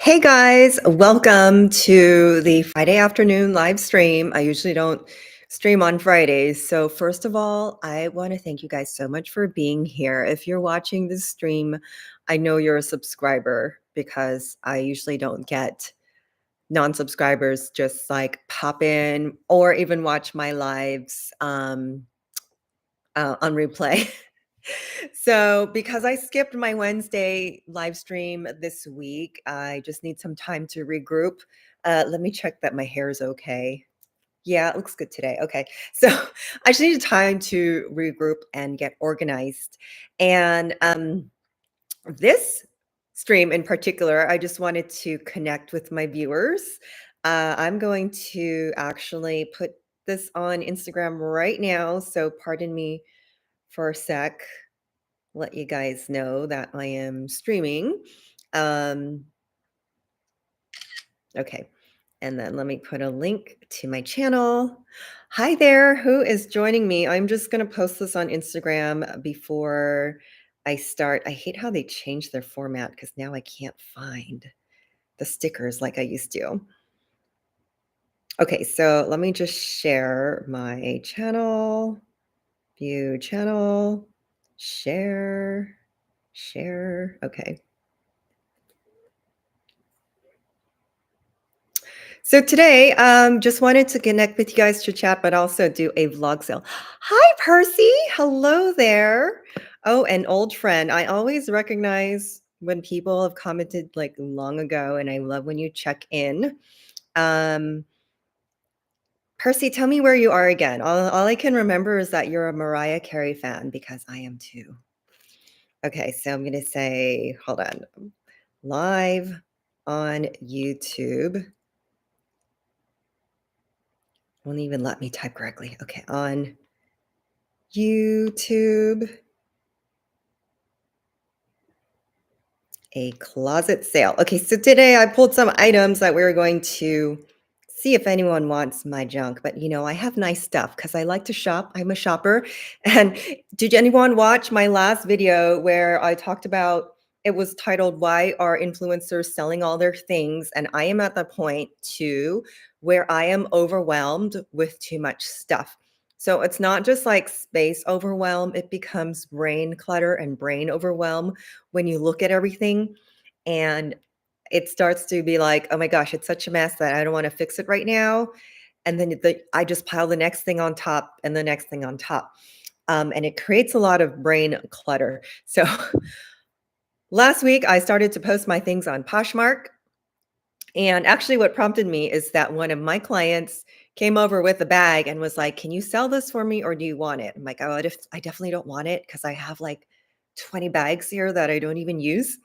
Hey guys, welcome to the Friday afternoon live stream. I usually don't stream on Fridays. So, first of all, I want to thank you guys so much for being here. If you're watching this stream, I know you're a subscriber because I usually don't get non subscribers just like pop in or even watch my lives on replay. So, because I skipped my Wednesday live stream this week, I just need some time to regroup. Let me check that my hair is okay. Yeah, it looks good today. Okay. So, I just need time to regroup and get organized. And this stream in particular, I just wanted to connect with my viewers. I'm going to actually put this on Instagram right now. So, pardon me for a sec, let you guys know that I am streaming. Um, okay. And then let me put a link to my channel. Hi there. Who is joining me? I'm just going to post this on Instagram before I start. I hate how they changed their format because now I can't find the stickers like I used to. Okay. So let me just share my channel, view channel, share. Okay. So today, just wanted to connect with you guys to chat, but also do a vlog sale. Hi, Percy. Hello there. Oh, an old friend. I always recognize when people have commented like long ago, and I love when you check in. Um, Percy, tell me where you are again. All I can remember is that you're a Mariah Carey fan because I am too. Okay, so I'm going to say, hold on, live on YouTube. Won't even let me type correctly. Okay, on YouTube, a closet sale. Okay, so today I pulled some items that we are going to see if anyone wants my junk. But I have nice stuff because I like to shop. I'm a shopper. And did anyone watch my last video where I talked about it was titled Why Are Influencers Selling All Their Things? And I am at the point too where I am overwhelmed with too much stuff. So it's not just like space overwhelm, it becomes brain clutter and brain overwhelm when you look at everything and it starts to be like, oh my gosh, it's such a mess that I don't want to fix it right now. And then I just pile the next thing on top and the next thing on top. And it creates a lot of brain clutter. So last week, I started to post my things on Poshmark. And actually, what prompted me is that one of my clients came over with a bag and was like, can you sell this for me or do you want it? I'm like, oh, I definitely don't want it because I have like 20 bags here that I don't even use.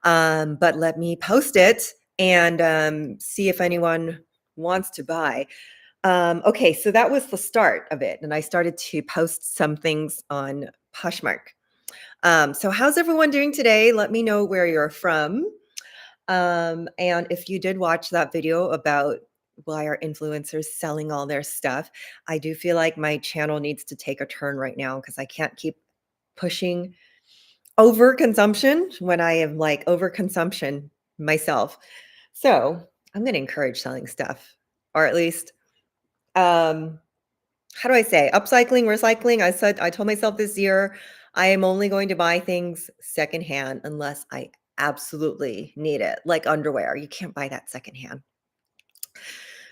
But let me post it and see if anyone wants to buy. Okay, so that was the start of it. And I started to post some things on Poshmark. So how's everyone doing today? Let me know where you're from. And if you did watch that video about why are influencers selling all their stuff, I do feel like my channel needs to take a turn right now because I can't keep pushing overconsumption when I am like overconsumption myself. So I'm going to encourage selling stuff, or at least, um, how do I say, upcycling, recycling. I told myself this year, I am only going to buy things secondhand unless I absolutely need it, like underwear. You can't buy that secondhand.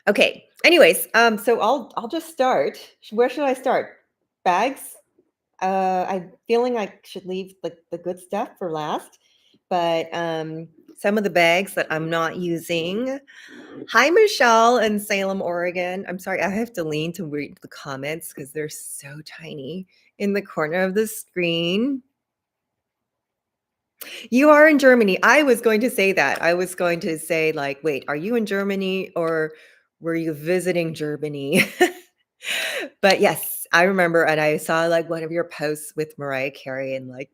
Okay. Anyways, so I'll just start. Where should I start? Bags. I'm feeling I should leave the good stuff for last, but some of the bags that I'm not using. Hi, Michelle in Salem, Oregon. I'm sorry, I have to lean to read the comments because they're so tiny in the corner of the screen. You are in Germany. I was going to say that. I was going to say, like, wait, are you in Germany or were you visiting Germany? But yes, I remember, and I saw like one of your posts with Mariah Carey and like,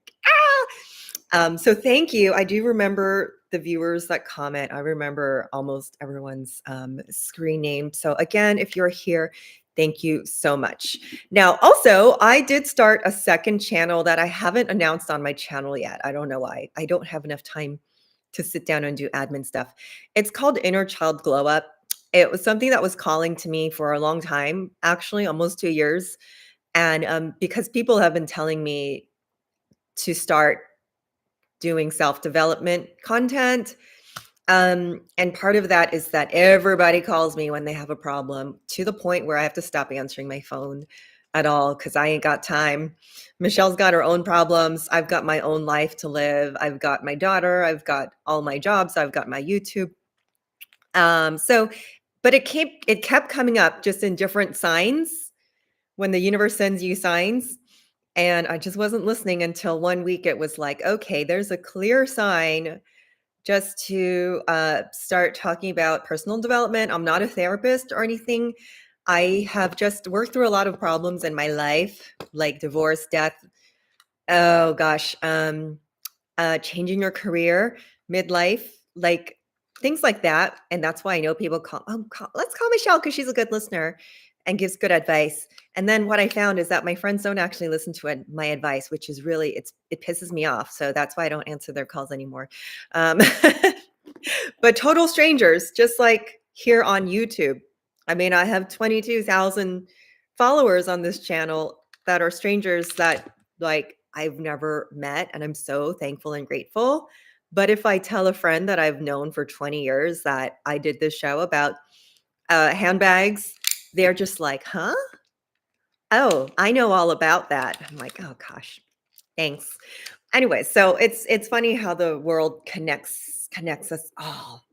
so thank you. I do remember the viewers that comment. I remember almost everyone's screen name. So again, if you're here, thank you so much. Now, also, I did start a second channel that I haven't announced on my channel yet. I don't know why. I don't have enough time to sit down and do admin stuff. It's called Inner Child Glow Up. It was something that was calling to me for a long time, actually almost 2 years, and, because people have been telling me to start doing self-development content, and part of that is that everybody calls me when they have a problem to the point where I have to stop answering my phone at all because I ain't got time. Michelle's got her own problems. I've got my own life to live. I've got my daughter. I've got all my jobs. I've got my YouTube. So, but it kept coming up just in different signs when the universe sends you signs. And I just wasn't listening until one week it was like, okay, there's a clear sign just to start talking about personal development. I'm not a therapist or anything. I have just worked through a lot of problems in my life, like divorce, death. Oh gosh, changing your career, midlife, like things like that. And that's why I know people let's call Michelle because she's a good listener and gives good advice. And then what I found is that my friends don't actually listen to my advice, which is really it pisses me off. So that's why I don't answer their calls anymore. Um, but total strangers, just like here on YouTube. I mean, I have 22,000 followers on this channel that are strangers that like I've never met, and I'm so thankful and grateful. But if I tell a friend that I've known for 20 years that I did this show about handbags, they're just like, huh? Oh, I know all about that. I'm like, oh gosh, thanks. Anyway, so it's funny how the world connects us all.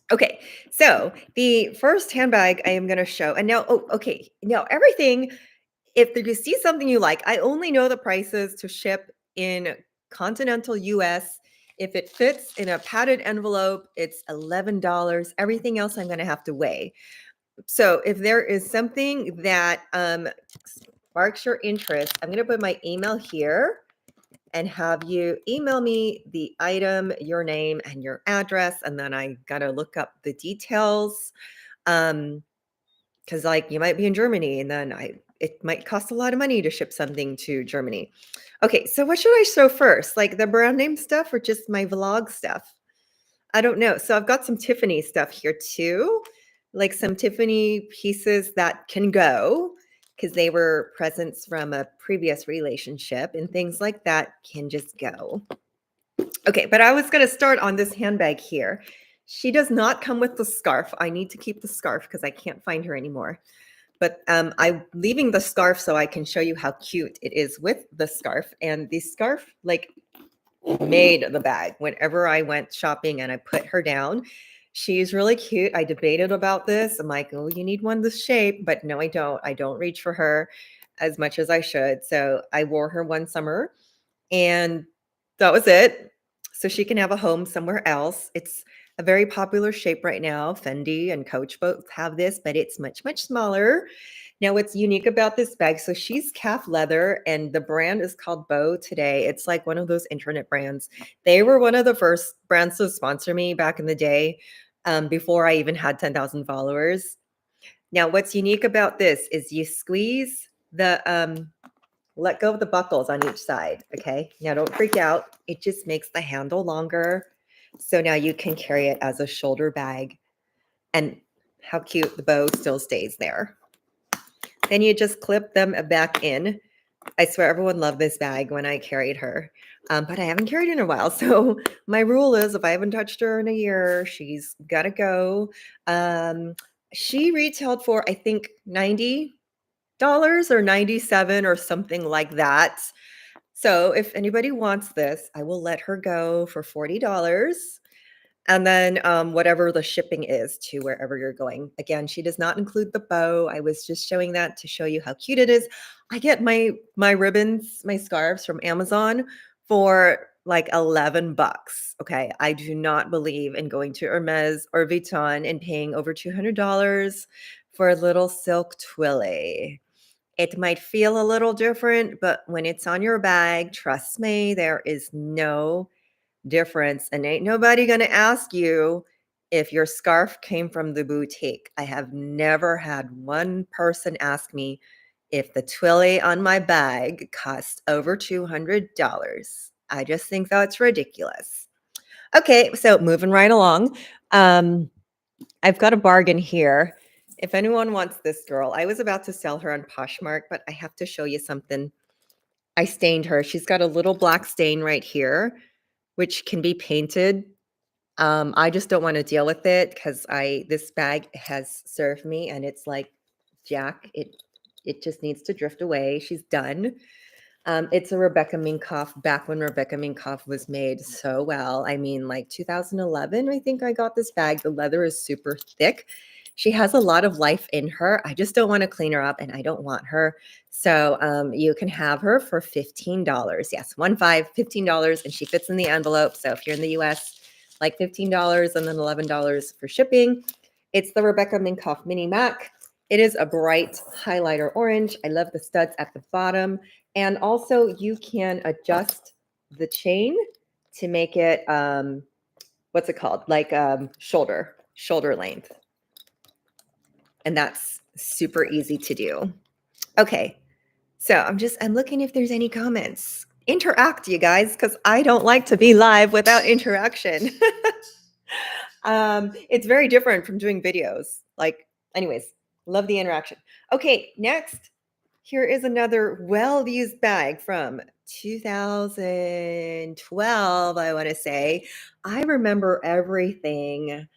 Okay, so the first handbag I am going to show, and now, oh, okay, now everything. If you see something you like, I only know the prices to ship in continental US. If it fits in a padded envelope, it's $11. Everything else I'm going to have to weigh. So if there is something that sparks your interest, I'm going to put my email here and have you email me the item, your name, and your address. And then I got to look up the details. Because like you might be in Germany and then it might cost a lot of money to ship something to Germany. Okay, so what should I show first? Like the brand name stuff or just my vlog stuff? I don't know. So I've got some Tiffany stuff here too, like some Tiffany pieces that can go because they were presents from a previous relationship and things like that can just go. Okay, but I was going to start on this handbag here. She does not come with the scarf. I need to keep the scarf because I can't find her anymore. But I'm leaving the scarf so I can show you how cute it is with the scarf. And the scarf like made the bag whenever I went shopping and I put her down. She's really cute. I debated about this. I'm like, oh, you need one this shape. But no, I don't. I don't reach for her as much as I should. So I wore her one summer and that was it. So she can have a home somewhere else. It's a very popular shape right now. Fendi and Coach both have this, but it's much, much smaller. Now, what's unique about this bag? So she's calf leather, and the brand is called Bow Today. It's like one of those internet brands. They were one of the first brands to sponsor me back in the day, before I even had 10,000 followers. Now, what's unique about this is you squeeze let go of the buckles on each side, okay? Now don't freak out. It just makes the handle longer. So now you can carry it as a shoulder bag. And how cute, the bow still stays there. Then you just clip them back in. I swear everyone loved this bag when I carried her. But I haven't carried in a while. So my rule is if I haven't touched her in a year, she's got to go. She retailed for, I think, $90 or 97 or something like that. So if anybody wants this, I will let her go for $40. And then whatever the shipping is to wherever you're going. Again, she does not include the bow. I was just showing that to show you how cute it is. I get my ribbons, my scarves from Amazon for like 11 bucks. Okay. I do not believe in going to Hermes or Vuitton and paying over $200 for a little silk twilly. It might feel a little different, but when it's on your bag, trust me, there is no difference. And ain't nobody going to ask you if your scarf came from the boutique. I have never had one person ask me if the twilly on my bag cost over $200. I just think that's ridiculous. Okay, so moving right along. Um, I've got a bargain here. If anyone wants this girl, I was about to sell her on Poshmark, but I have to show you something. I stained her. She's got a little black stain right here, which can be painted. I just don't want to deal with it because I this bag has served me and it's like Jack. It just needs to drift away. She's done. It's a Rebecca Minkoff back when Rebecca Minkoff was made so well. I mean, like 2011, I think I got this bag. The leather is super thick. She has a lot of life in her. I just don't want to clean her up and I don't want her. So you can have her for $15. Yes, 15, $15, and she fits in the envelope. So if you're in the US, like $15 and then $11 for shipping. It's the Rebecca Minkoff Mini Mac. It is a bright highlighter orange. I love the studs at the bottom. And also you can adjust the chain to make it, what's it called? Like shoulder length. And that's super easy to do. Okay. So I'm looking if there's any comments. Interact, you guys, because I don't like to be live without interaction. It's very different from doing videos. Like, anyways, love the interaction. Okay, next. Here is another well-used bag from 2012, I want to say. I remember everything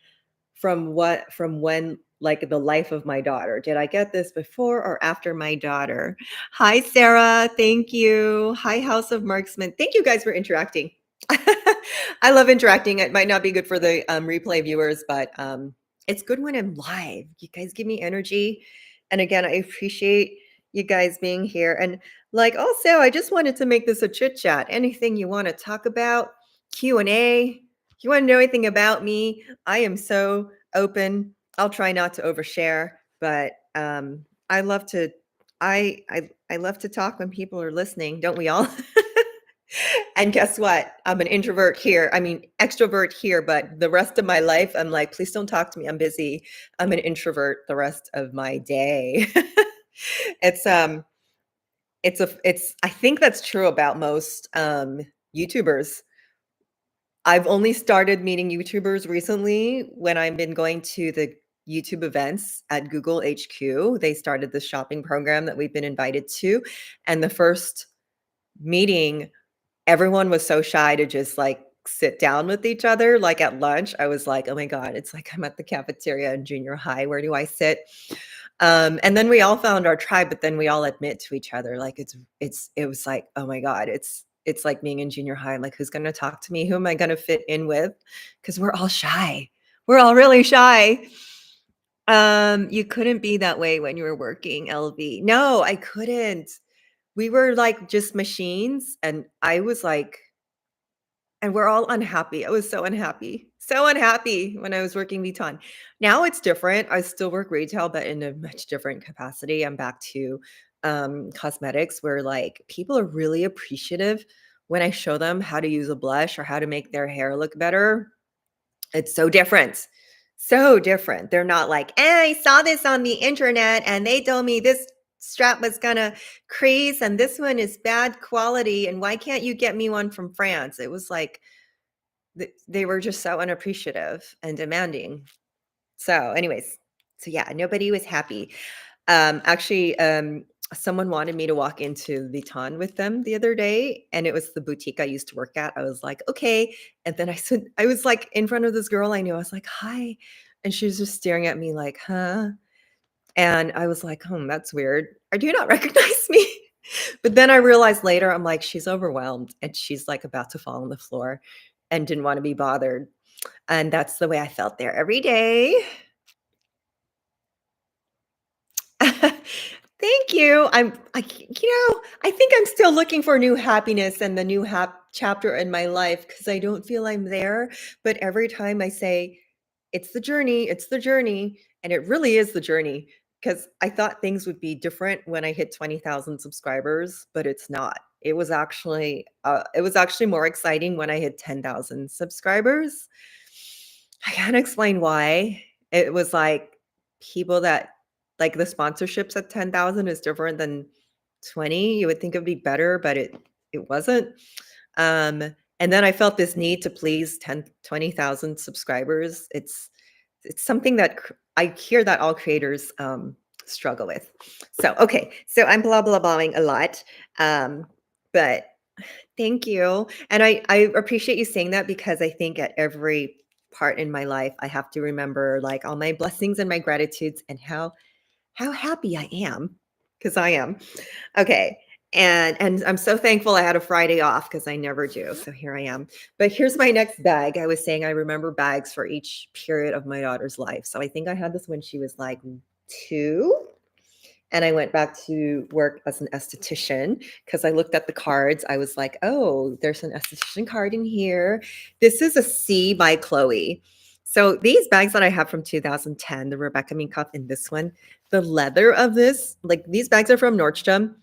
from when like the life of my daughter. Did I get this before or after my daughter? Hi, Sarah. Thank you. Hi, House of Marksman. Thank you guys for interacting. I love interacting. It might not be good for the replay viewers, but it's good when I'm live. You guys give me energy. And again, I appreciate you guys being here. And like also, I just wanted to make this a chit chat. Anything you want to talk about, Q&A. If you want to know anything about me, I am so open. I'll try not to overshare, but I love to I love to talk when people are listening, don't we all? And guess what? I'm an introvert here. I mean, extrovert here, but the rest of my life, I'm like, please don't talk to me. I'm busy. I'm an introvert the rest of my day. it's it's I think that's true about most YouTubers. I've only started meeting YouTubers recently when I've been going to the YouTube events at Google HQ. They started the shopping program that we've been invited to. And the first meeting, everyone was so shy to just like sit down with each other. Like at lunch, I was like, oh my God, it's like I'm at the cafeteria in junior high. Where do I sit? And then we all found our tribe, but then we all admit to each other, like it was like, oh my God, it's like being in junior high. I'm like, who's gonna talk to me? Who am I gonna fit in with? Because we're all shy. We're all really shy. You couldn't be that way when you were working, LV. No, I couldn't. We were like just machines, and I was like, and we're all unhappy. I was so unhappy when I was working Vuitton. Now it's different. I still work retail, but in a much different capacity. I'm back to cosmetics where like people are really appreciative when I show them how to use a blush or how to make their hair look better. It's so different. So different. They're not like, I saw this on the internet and they told me this strap was gonna crease and this one is bad quality. And why can't you get me one from France? It was like they were just so unappreciative and demanding. So, anyways, so yeah, nobody was happy. Actually, someone wanted me to walk into Vuitton with them the other day, and it was the boutique I used to work at. I was like, okay. And then I was like in front of this girl I knew. I was like, hi. And she was just staring at me like, huh? And I was like, that's weird. Or do you not recognize me? But then I realized later, I'm like, she's overwhelmed and she's like about to fall on the floor and didn't want to be bothered. And that's the way I felt there every day. Thank you. I think I'm still looking for new happiness and the new chapter in my life because I don't feel I'm there. But every time I say, it's the journey, and it really is the journey because I thought things would be different when I hit 20,000 subscribers, but it's not. It was actually more exciting when I hit 10,000 subscribers. I can't explain why. It was like people that like the sponsorships at 10,000 is different than 20. You would think it would be better, but it wasn't. Um, And then I felt this need to please 10, 20,000 subscribers. It's something that I hear that all creators struggle with. So, okay. So I'm blah, blah, blahing a lot. But thank you. And I appreciate you saying that because I think at every part in my life, I have to remember like all my blessings and my gratitudes and how happy I am because I am. Okay. And I'm so thankful I had a Friday off because I never do. So here I am. But here's my next bag. I was saying I remember bags for each period of my daughter's life. So I think I had this when she was like 2. And I went back to work as an esthetician because I looked at the cards. I was like, oh, there's an esthetician card in here. This is a C by Chloe. So these bags that I have from 2010, the Rebecca Mean Cup and this one, the leather of this, like these bags are from Nordstrom.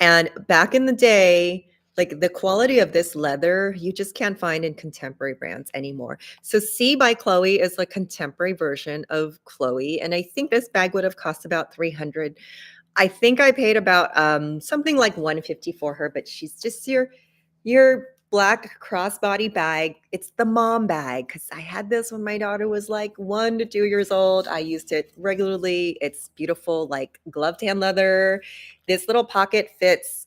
And back in the day, like the quality of this leather, you just can't find in contemporary brands anymore. So C by Chloe is the contemporary version of Chloe. And I think this bag would have cost about 300. I think I paid about something like 150 for her, but she's just your black crossbody bag. It's the mom bag because I had this when my daughter was like 1 to 2 years old. I used it regularly. It's beautiful, like gloved hand leather. This little pocket fits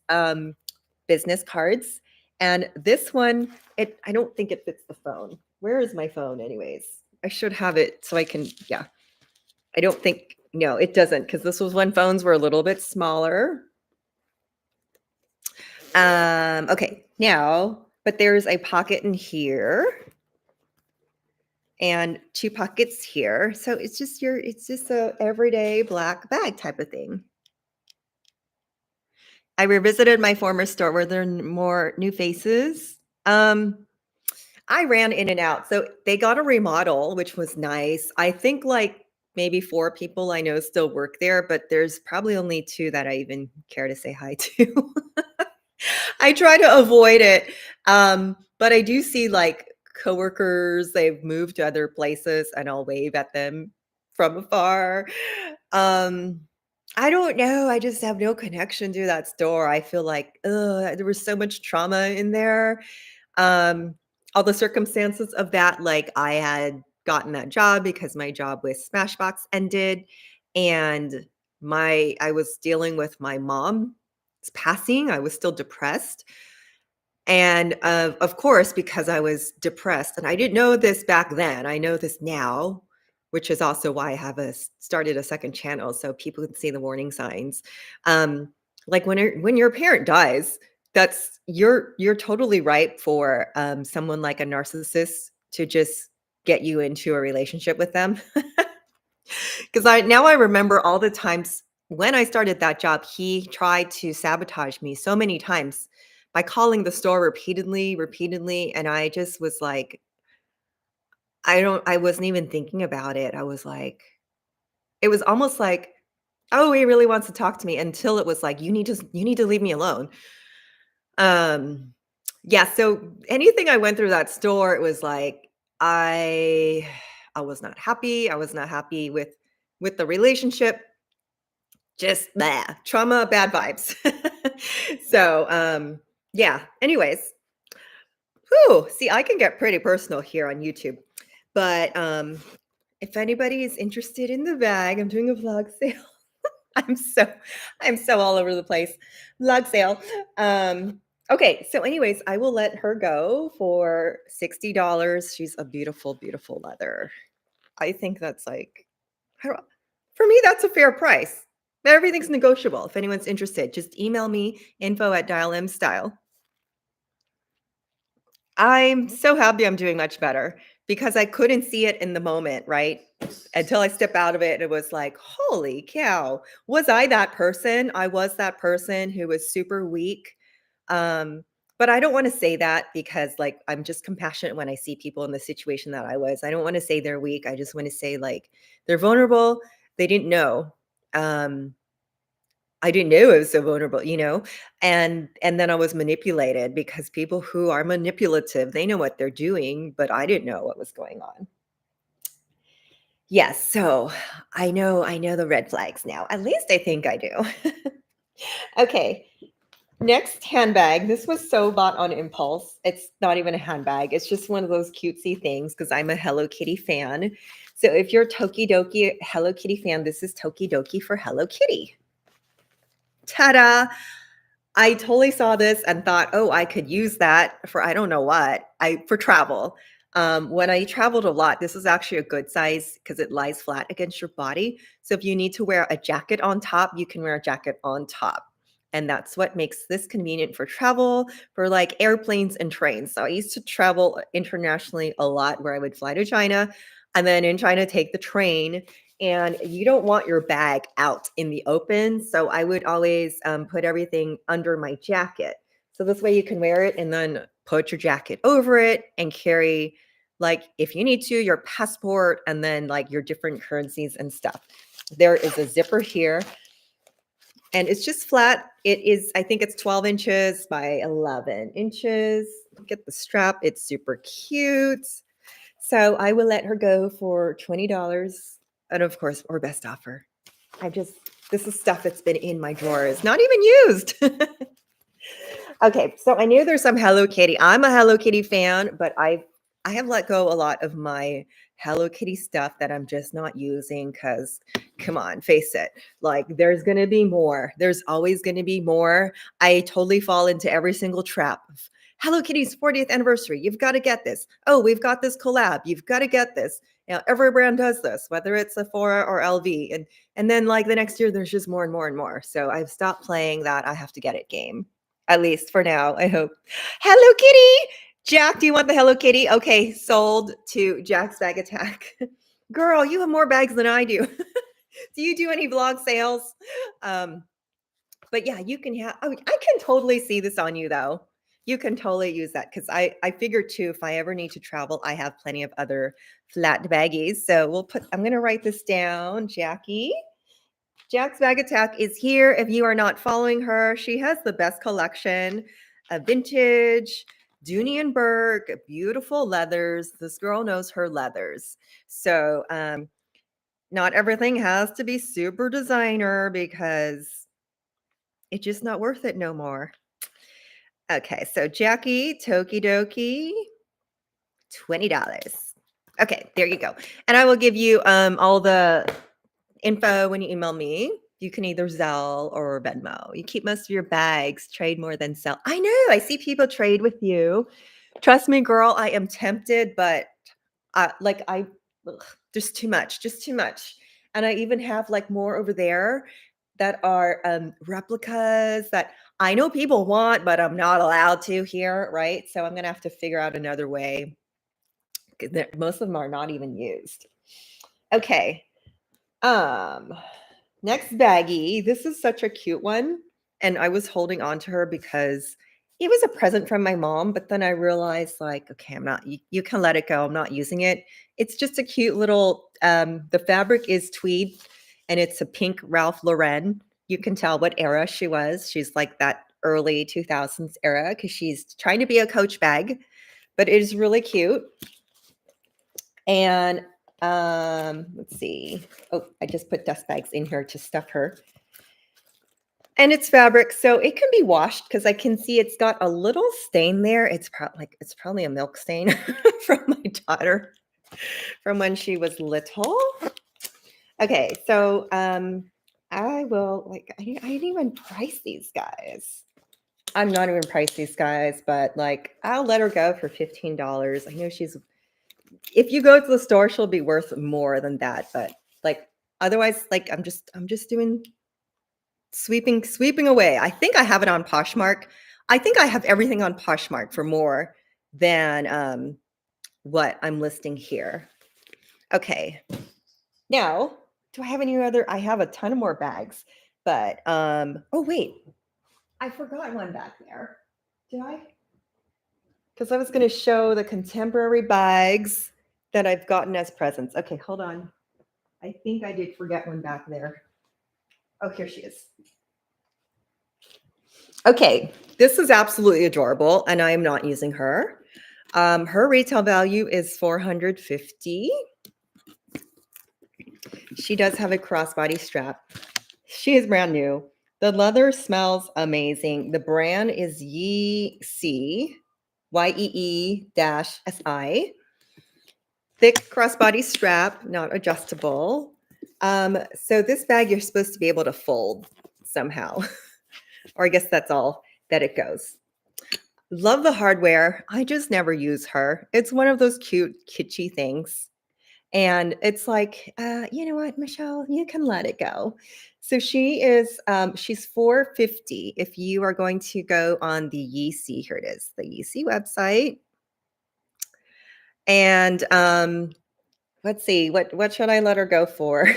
business cards. And this one, I don't think it fits the phone. Where is my phone anyways? I should have it so I can, yeah. I don't think, no, it doesn't because this was when phones were a little bit smaller. Okay, now, but there's a pocket in here and 2 pockets here. So it's just a everyday black bag type of thing. I revisited my former store where there are more new faces. I ran in and out. So they got a remodel, which was nice. I think like maybe 4 people I know still work there, but there's probably only 2 that I even care to say hi to. I try to avoid it. But I do see like coworkers, they've moved to other places and I'll wave at them from afar. Um, I don't know. I just have no connection to that store. I feel like there was so much trauma in there. Um, all the circumstances of that, like I had gotten that job because my job with Smashbox ended, and I was dealing with my mom's passing. I was still depressed. And of course, because I was depressed, and I didn't know this back then, I know this now, which is also why I have started a second channel so people can see the warning signs. Like when your parent dies, that's you're totally right for someone like a narcissist to just get you into a relationship with them. Because I remember all the times when I started that job, he tried to sabotage me so many times by calling the store repeatedly, and I just was like, I wasn't even thinking about it. I was like, it was almost like, oh, he really wants to talk to me until it was like, you need to leave me alone. Um, yeah. So anything I went through that store, it was like I I was not happy. I was not happy with the relationship. Just trauma, bad vibes. So, yeah, anyways, whew, see, I can get pretty personal here on YouTube, but, if anybody is interested in the bag, I'm doing a vlog sale. I'm so I'm so all over the place. Vlog sale. Okay, so anyways, I will let her go for $60. She's a beautiful, beautiful leather. I think that's like, I don't, for me, that's a fair price. But everything's negotiable. If anyone's interested, just email me info@dialmstyle. I'm so happy I'm doing much better because I couldn't see it in the moment, right? Until I step out of it, and it was like, holy cow, was I that person? I was that person who was super weak. Um, but I don't want to say that because like I'm just compassionate when I see people in the situation that I was. I don't want to say they're weak. I just want to say like they're vulnerable. They didn't know. Um, I didn't know I was so vulnerable, and then I was manipulated because people who are manipulative, they know what they're doing, but I didn't know what was going on. Yes, so I know the red flags now. At least I think I do. Okay. Next handbag. This was so bought on impulse. It's not even a handbag. It's just one of those cutesy things because I'm a Hello Kitty fan. So if you're a Tokidoki Hello Kitty fan, this is Tokidoki for Hello Kitty. Ta-da! I totally saw this and thought, oh, I could use that for I don't know what. For travel. When I traveled a lot, this is actually a good size because it lies flat against your body. So if you need to wear a jacket on top, you can wear a jacket on top. And that's what makes this convenient for travel, for like airplanes and trains. So I used to travel internationally a lot where I would fly to China and then in China take the train, and you don't want your bag out in the open. So I would always put everything under my jacket. So this way you can wear it and then put your jacket over it and carry, like, if you need to, your passport and then like your different currencies and stuff. There is a zipper here and it's just flat. It is, I think it's 12 inches by 11 inches. Look at the strap. It's super cute. So I will let her go for $20. And of course, or best offer. This is stuff that's been in my drawers, not even used. Okay, so I knew there's some Hello Kitty. I'm a Hello Kitty fan, but I have let go a lot of my Hello Kitty stuff that I'm just not using because, come on, face it. Like, there's going to be more. There's always going to be more. I totally fall into every single trap of Hello Kitty's 40th anniversary. You've got to get this. Oh, we've got this collab. You've got to get this. Every brand does this, whether it's Sephora or LV. And then like the next year, there's just more and more and more. So I've stopped playing that I have to get it game. At least for now, I hope. Hello Kitty! Jack, do you want the Hello Kitty? Okay, sold to Jack's Bag Attack. Girl, you have more bags than I do. Do you do any vlog sales? But yeah, you can have, I can totally see this on you though. You can totally use that because I figure too, if I ever need to travel, I have plenty of other flat baggies. So I'm going to write this down, Jackie. Jack's Bag Attack is here. If you are not following her, she has the best collection of vintage, Dooney and Burke, beautiful leathers. This girl knows her leathers. So not everything has to be super designer because it's just not worth it no more. Okay, so Jackie, Tokidoki, $20. Okay, there you go. And I will give you all the info when you email me. You can either Zelle or Venmo. You keep most of your bags, trade more than sell. I know, I see people trade with you. Trust me, girl, I am tempted, but just too much, just too much. And I even have like more over there that are replicas that I know people want, but I'm not allowed to here, right? So I'm gonna have to figure out another way. Most of them are not even used. Okay. Next baggie. This is such a cute one. And I was holding on to her because it was a present from my mom. But then I realized, like, okay, you can let it go. I'm not using it. It's just a cute little, the fabric is tweed and it's a pink Ralph Lauren. You can tell what era she was. She's like that early 2000s era because she's trying to be a Coach bag, but it is really cute. And let's see. Oh, I just put dust bags in here to stuff her. And it's fabric, so it can be washed because I can see it's got a little stain there. It's probably a milk stain from my daughter from when she was little. Okay, so I didn't even price these guys. I'm not even price these guys, but like I'll let her go for $15. I know if you go to the store, she'll be worth more than that. But like otherwise, like I'm just doing sweeping away. I think I have it on Poshmark. I think I have everything on Poshmark for more than what I'm listing here. Okay. Now, do I have any other? I have a ton of more bags, but oh wait, I forgot one back there. Did I? Because I was going to show the contemporary bags that I've gotten as presents. Okay, hold on. I think I did forget one back there. Oh, here she is. Okay, this is absolutely adorable, and I am not using her. Her retail value is $450. She does have a crossbody strap. She is brand new. The leather smells amazing. The brand is Yeezy, YEE-SI. Thick crossbody strap, not adjustable. So this bag you're supposed to be able to fold somehow, or I guess that's all that it goes. Love the hardware. I just never use her. It's one of those cute, kitschy things. And it's like, you know what, Michelle, you can let it go. So she's 450 if you are going to go on the Yeezy. Here it is, the Yeezy website. And let's see, what should I let her go for?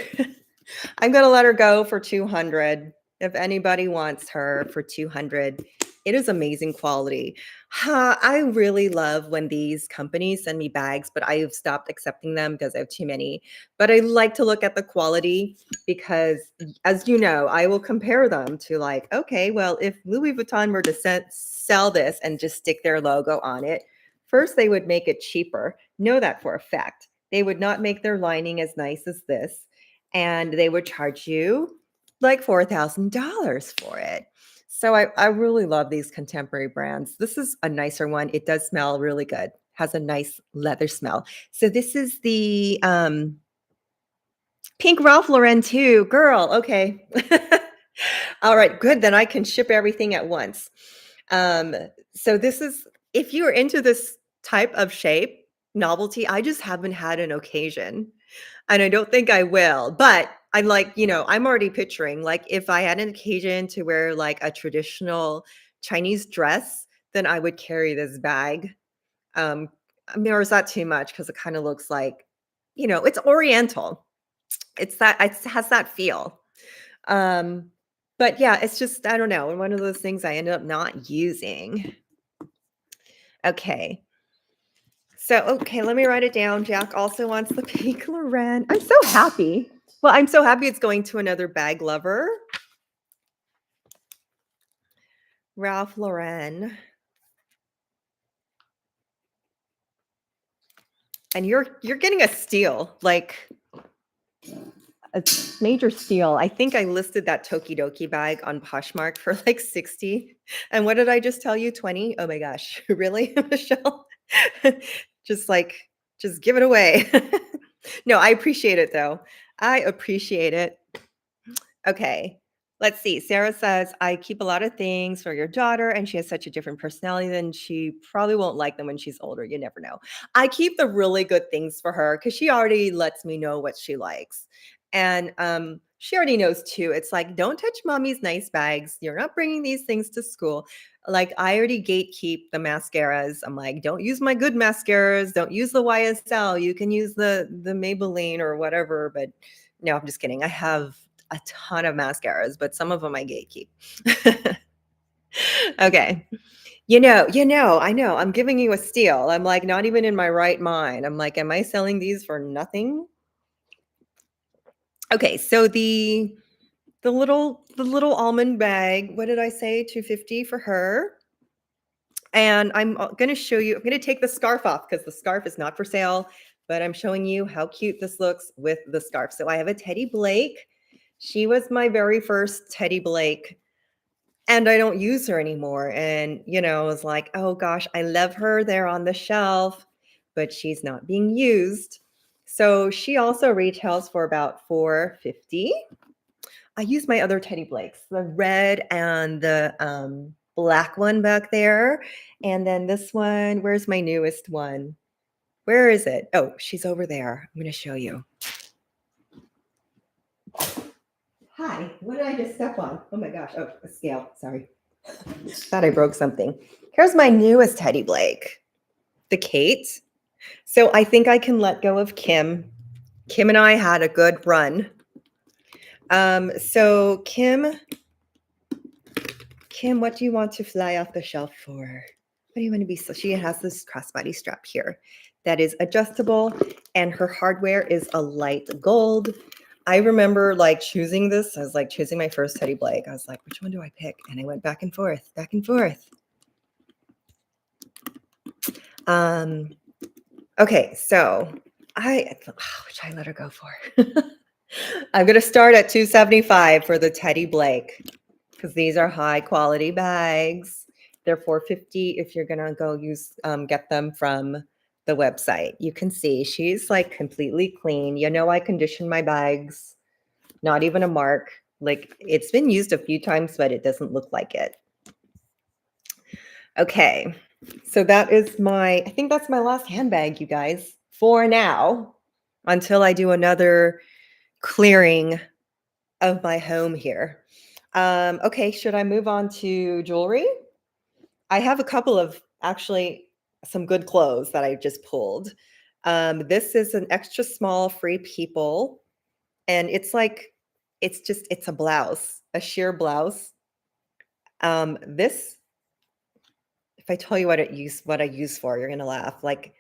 I'm gonna let her go for 200. If anybody wants her for 200, it is amazing quality. I really love when these companies send me bags, but I have stopped accepting them because I have too many. But I like to look at the quality because, as you know, I will compare them to like, okay, well, if Louis Vuitton were to sell this and just stick their logo on it, first they would make it cheaper. Know that for a fact. They would not make their lining as nice as this, and they would charge you like $4,000 for it. So I really love these contemporary brands. This is a nicer one. It does smell really good. Has a nice leather smell. So this is the pink Ralph Lauren too. Girl, okay. All right, good. Then I can ship everything at once. So this is, if you're into this type of shape, novelty, I just haven't had an occasion. And I don't think I will, but I'm like, I'm already picturing like if I had an occasion to wear like a traditional Chinese dress, then I would carry this bag. Um, I mean, or is that too much? Because it kind of looks like, it's Oriental. It has that feel. Um, but yeah, it's just, I don't know. One of those things I ended up not using. Okay. So, okay, let me write it down. Jack also wants the pink Lauren. I'm so happy. Well, I'm so happy it's going to another bag lover. Ralph Lauren. And you're getting a steal, like a major steal. I think I listed that Tokidoki bag on Poshmark for like 60. And what did I just tell you? 20? Oh my gosh. Really, Michelle? just give it away. No, I appreciate it though. I appreciate it. Okay. Let's see. Sarah says, I keep a lot of things for your daughter, and she has such a different personality, then she probably won't like them when she's older. You never know. I keep the really good things for her because she already lets me know what she likes. And she already knows too. It's like, don't touch mommy's nice bags. You're not bringing these things to school. Like, I already gatekeep the mascaras. I'm like, don't use my good mascaras. Don't use the YSL. You can use the Maybelline or whatever. But no, I'm just kidding. I have a ton of mascaras, but some of them I gatekeep. Okay. I know. I'm giving you a steal. I'm like not even in my right mind. I'm like, am I selling these for nothing? Okay, so the little almond bag, what did I say? 250 for her. And I'm going to show you, I'm going to take the scarf off because the scarf is not for sale, but I'm showing you how cute this looks with the scarf. So I have a Teddy Blake. She was my very first Teddy Blake, and I don't use her anymore. And, I was like, oh gosh, I love her there on the shelf, but she's not being used. So she also retails for about $450. I use my other Teddy Blakes, the red and the black one back there. And then this one, where's my newest one? Where is it? Oh, she's over there. I'm going to show you. Hi, what did I just step on? Oh my gosh. Oh, a scale. Sorry. Thought I broke something. Here's my newest Teddy Blake, the Kate. So I think I can let go of Kim. Kim and I had a good run. So Kim, what do you want to fly off the shelf for? What do you want to be? So she has this crossbody strap here that is adjustable, and her hardware is a light gold. I remember like choosing this. I was like choosing my first Teddy Blake. I was like, which one do I pick? And I went back and forth, back and forth. Okay, so which I let her go for. I'm going to start at $275 for the Teddy Blake. because these are high quality bags. They're 450 if you're gonna go get them from the website. You can see she's like completely clean. You know, I condition my bags, not even a mark. Like it's been used a few times, but it doesn't look like it. Okay, so I think that's my last handbag, you guys, for now, until I do another clearing of my home here. Okay, should I move on to jewelry? I have a couple of actually some good clothes that I just pulled. This is an extra small free people, and it's a blouse, a sheer blouse. This, if I tell you what I use for, you're gonna laugh. Like,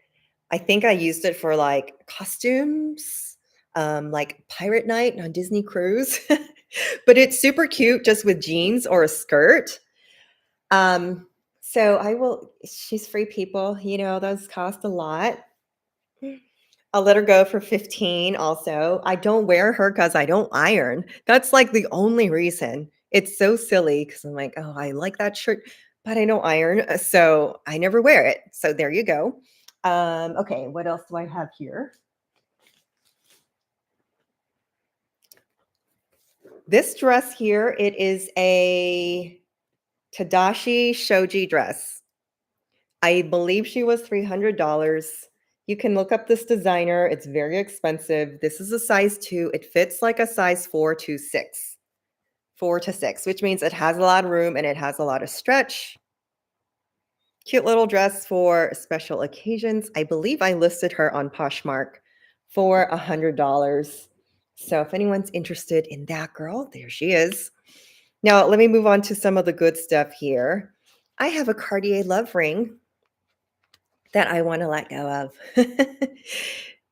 I think I used it for like costumes, like pirate night on Disney cruise. But it's super cute just with jeans or a skirt. Um, so she's free people, those cost a lot. I'll let her go for 15 also. I don't wear her because I don't iron. That's like the only reason. It's so silly because I'm like, oh, I like that shirt, but I don't iron. So I never wear it. So there you go. Okay, what else do I have here? This dress here, it is a Tadashi Shoji dress. I believe she was $300. You can look up this designer. It's very expensive. This is a size 2. It fits like a size 4 to 6. 4 to 6, which means it has a lot of room and it has a lot of stretch. Cute little dress for special occasions. I believe I listed her on Poshmark for $100. So if anyone's interested in that girl, there she is. Now, let me move on to some of the good stuff here. I have a Cartier love ring that I want to let go of.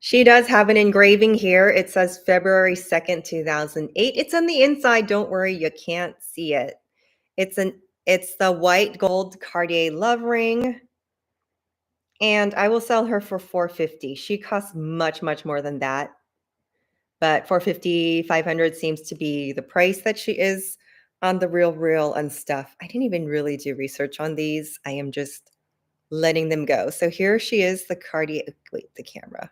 She does have an engraving here. It says February 2nd, 2008. It's on the inside. Don't worry, you can't see it. It's the white gold Cartier love ring. And I will sell her for 450. She costs much, much more than that. But 450, 500 seems to be the price that she is on the real and stuff. I didn't even really do research on these. I am just letting them go. So here she is, the Cartier, wait, the camera.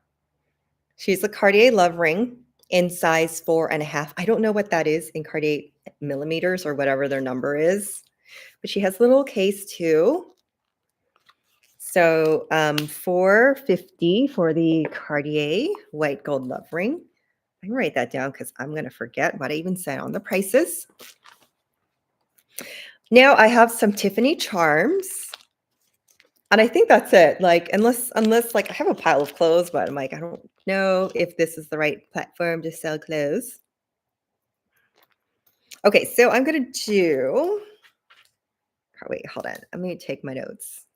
She's a Cartier love ring in size 4.5. I don't know what that is in Cartier millimeters or whatever their number is, but she has a little case too. So 450 for the Cartier white gold love ring. I can write that down because I'm going to forget what I even said on the prices. Now I have some Tiffany charms. And I think that's it. Like, unless like I have a pile of clothes, but I'm like, I don't know if this is the right platform to sell clothes. Okay, so I'm gonna do. Oh, wait, hold on. I'm gonna take my notes.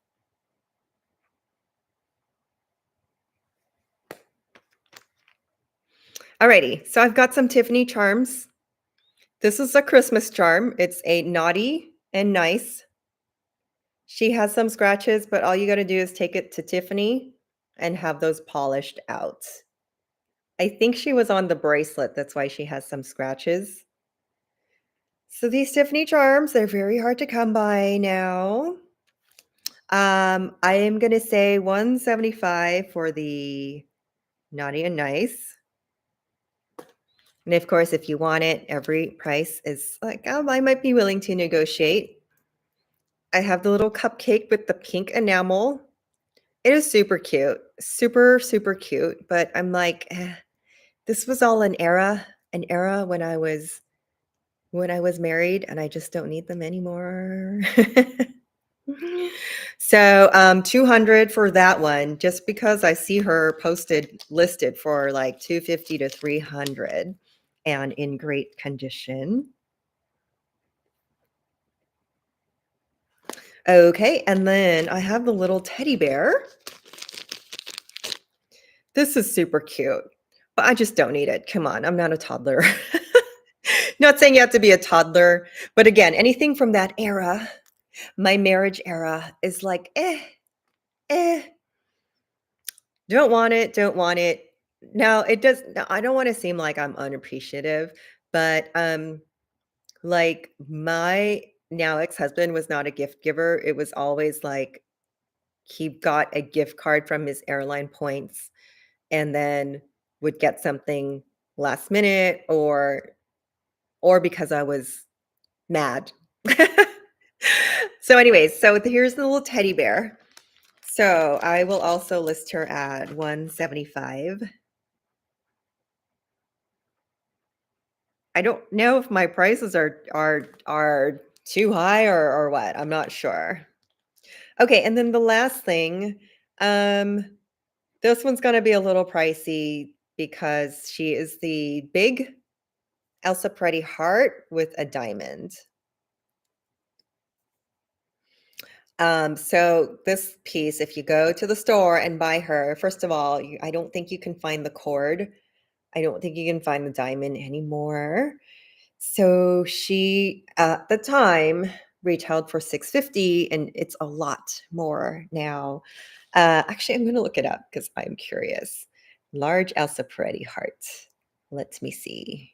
Alrighty, so I've got some Tiffany charms. This is a Christmas charm. It's a naughty and nice. She has some scratches, but all you got to do is take it to Tiffany and have those polished out. I think she was on the bracelet. That's why she has some scratches. So these Tiffany charms, they're very hard to come by now. I am going to say 175 for the naughty and nice. And of course, if you want it, every price is like, oh, I might be willing to negotiate. I have the little cupcake with the pink enamel. It is super cute, super, super cute. But I'm like, this was all an era when I was married, and I just don't need them anymore. So 200 for that one, just because I see her listed for like 250 to 300 and in great condition. Okay, and then I have the little teddy bear. This is super cute, but I just don't need it. Come on, I'm not a toddler. Not saying you have to be a toddler, but again, anything from that era, my marriage era, is like, eh, don't want it, don't want it. Now, it does, now, I don't want to seem like I'm unappreciative, but Like, my now ex-husband was not a gift giver. It was always like he got a gift card from his airline points and then would get something last minute or because I was mad. So anyways, so here's the little teddy bear. So I will also list her at 175. I don't know if my prices are too high or what. I'm not sure. Okay, and then the last thing, um, this one's gonna be a little pricey because she is the big Elsa Pretty heart with a diamond. So this piece, if you go to the store and buy her, first of all, I don't think you can find the cord. I don't think you can find the diamond anymore. So she, at the time, retailed for 650, and it's a lot more now. Actually, I'm gonna look it up because I'm curious. Large Elsa Peretti heart. Let me see.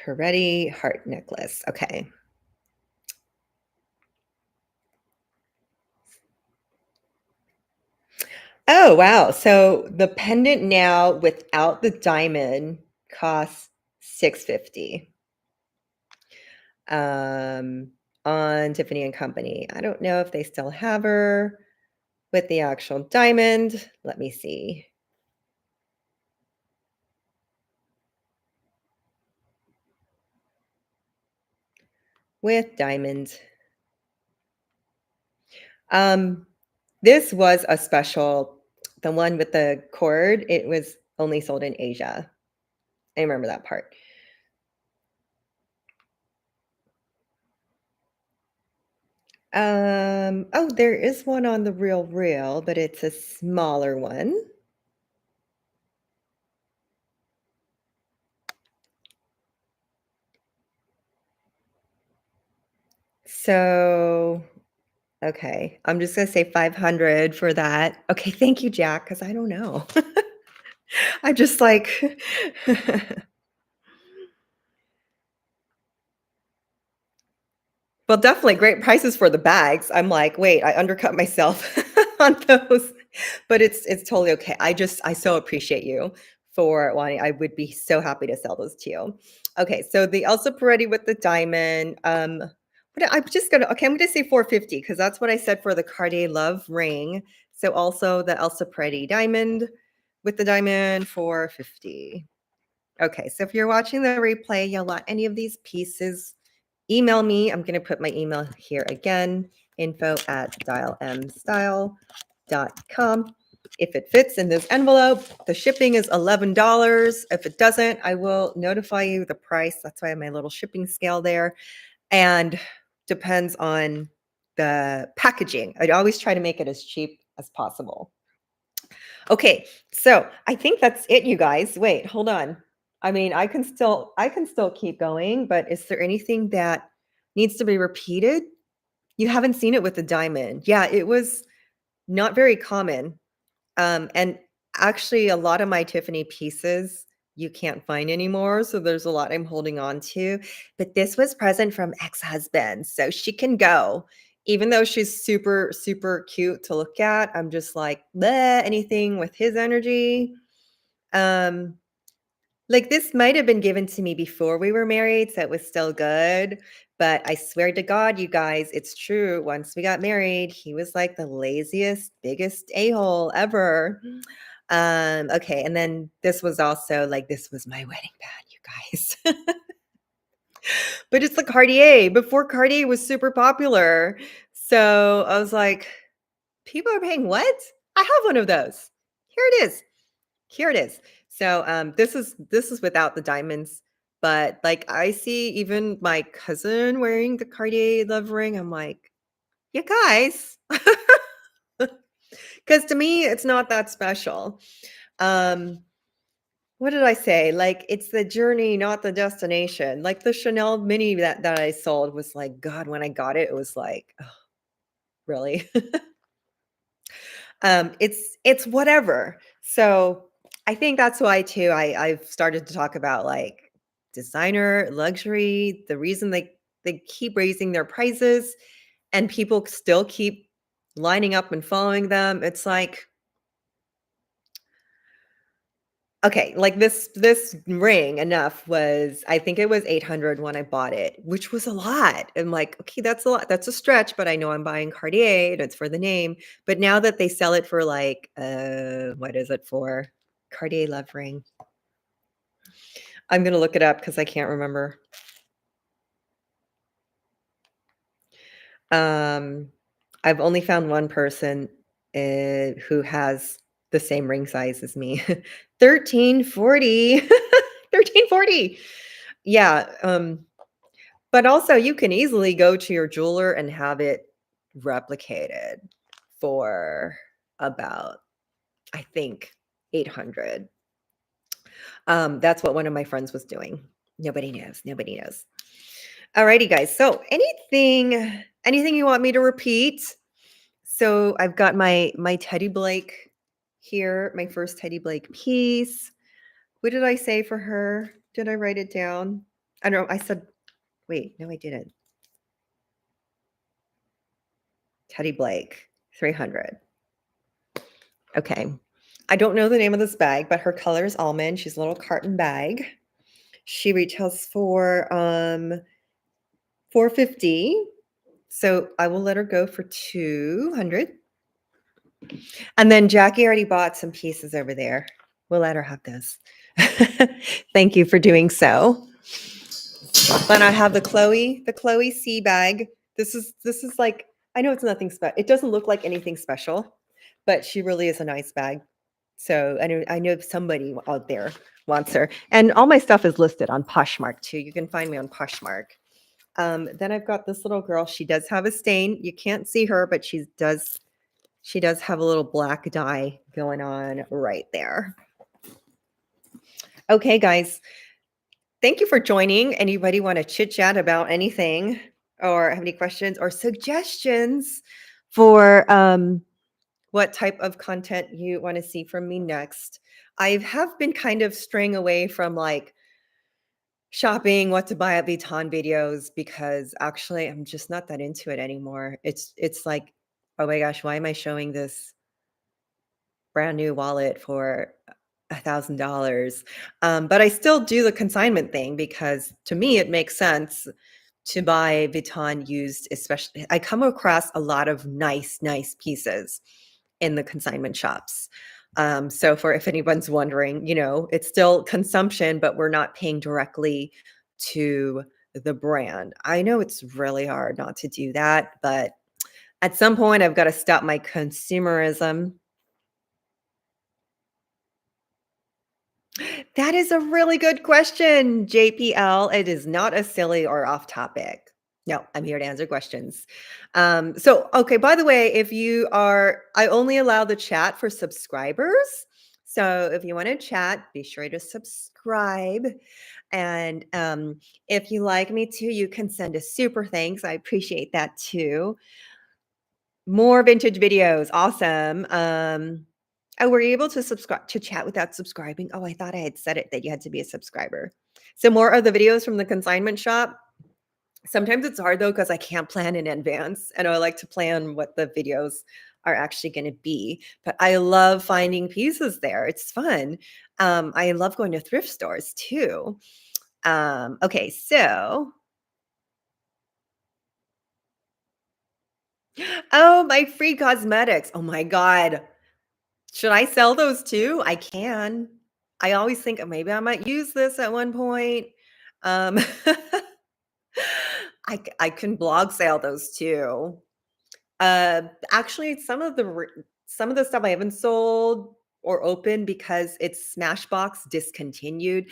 Peretti heart necklace. Okay. Oh, wow. So the pendant now without the diamond costs 650 um, on Tiffany and Company. I don't know if they still have her with the actual diamond. Let me see. With diamond. Um, this was a special, the one with the cord, it was only sold in Asia. I remember that part. Oh, there is one on the Real Real, but it's a smaller one. So, okay, I'm just gonna say 500 for that. Okay, thank you, Jack, because I don't know. I just like well, definitely great prices for the bags. I'm like, "Wait, I undercut myself on those." But it's totally okay. I so appreciate you for wanting I would be so happy to sell those to you. Okay, so the Elsa Peretti with the diamond, but I'm just gonna okay, I'm gonna say 450 because that's what I said for the Cartier Love ring. So also the Elsa Peretti diamond with the diamond, 450. Okay, so if you're watching the replay, you'll want any of these pieces, email me. I'm going to put my email here again, info@dialmstyle.com. If it fits in this envelope, the shipping is $11. If it doesn't, I will notify you the price. That's why I have my little shipping scale there. And depends on the packaging. I'd always try to make it as cheap as possible. Okay, so I think that's it, you guys. Wait, hold on. I mean, I can still keep going, but is there anything that needs to be repeated? You haven't seen it with the diamond. Yeah, it was not very common. And actually a lot of my Tiffany pieces you can't find anymore, so there's a lot I'm holding on to, but this was present from ex-husband, so she can go. Even though she's super, super cute to look at, I'm just like, "Bleh," anything with his energy. Um, like, this might have been given to me before we were married, so it was still good, but I swear to God, you guys, it's true. Once we got married, he was like the laziest, biggest a-hole ever. Okay, and then this was also like this was my wedding band, you guys. But it's the Cartier, before Cartier was super popular. So I was like, "People are paying what? I have one of those. Here it is. Here it is." So, this is without the diamonds, but, like, I see even my cousin wearing the Cartier love ring, I'm like, "You guys," because to me, it's not that special. Um, what did I say? Like, it's the journey, not the destination. Like, the Chanel mini that I sold was like, God, when I got it, it was like, "Ugh, really?" It's whatever. So, I think that's why too, I've started to talk about, like, designer, luxury, the reason they keep raising their prices and people still keep lining up and following them. It's like, okay, like this ring enough was I think it was 800 when I bought it, which was a lot. I'm like, "Okay, that's a lot. That's a stretch, but I know I'm buying Cartier and it's for the name." But now that they sell it for like, what is it for? Cartier Love Ring. I'm gonna look it up because I can't remember. Um, I've only found one person, who has the same ring size as me. 1340. 1340. Yeah, but also you can easily go to your jeweler and have it replicated for about, I think, 800. That's what one of my friends was doing. Nobody knows, nobody knows. Alrighty, guys. So anything you want me to repeat? So I've got my Teddy Blake here, my first Teddy Blake piece. What did I say for her? Did I write it down? I don't know. I said, wait, no, I didn't. Teddy Blake, 300. Okay. I don't know the name of this bag, but her color is almond. She's a little carton bag. She retails for 450. So I will let her go for 200. And then Jackie already bought some pieces over there. We'll let her have this. Thank you for doing so. Then I have the Chloe C bag. This is like, I know it's nothing special. It doesn't look like anything special, but she really is a nice bag. So I know somebody out there wants her. And all my stuff is listed on Poshmark too. You can find me on Poshmark. Then I've got this little girl. She does have a stain. You can't see her, but she does have a little black dye going on right there. Okay, guys. Thank you for joining. Anybody want to chit chat about anything or have any questions or suggestions for what type of content you want to see from me next? I have been kind of straying away from like shopping, what to buy at Vuitton videos because actually I'm just not that into it anymore. It's like, oh my gosh, why am I showing this brand new wallet for $1,000? But I still do the consignment thing because to me it makes sense to buy Vuitton used, especially. I come across a lot of nice pieces in the consignment shops. So for if anyone's wondering, it's still consumption, but we're not paying directly to the brand. I know it's really hard not to do that, but at some point I've got to stop my consumerism. That is a really good question, JPL. It is not a silly or off topic. No, I'm here to answer questions. Okay, by the way, I only allow the chat for subscribers. So if you want to chat, be sure to subscribe. And if you like me too, you can send a super thanks. I appreciate that too. More vintage videos. Awesome. Oh, were you able to subscribe to chat without subscribing? Oh, I thought I had said it that you had to be a subscriber. So more of the videos from the consignment shop. Sometimes it's hard though because I can't plan in advance, and I like to plan what the videos are actually going to be. But I love finding pieces there. It's fun. I love going to thrift stores too. Okay, so oh, my free cosmetics. Oh my God. Should I sell those too? I can. I always think, "Oh, maybe I might use this at one point." Um, I can blog sale those too. Actually, some of the stuff I haven't sold or opened because it's Smashbox discontinued.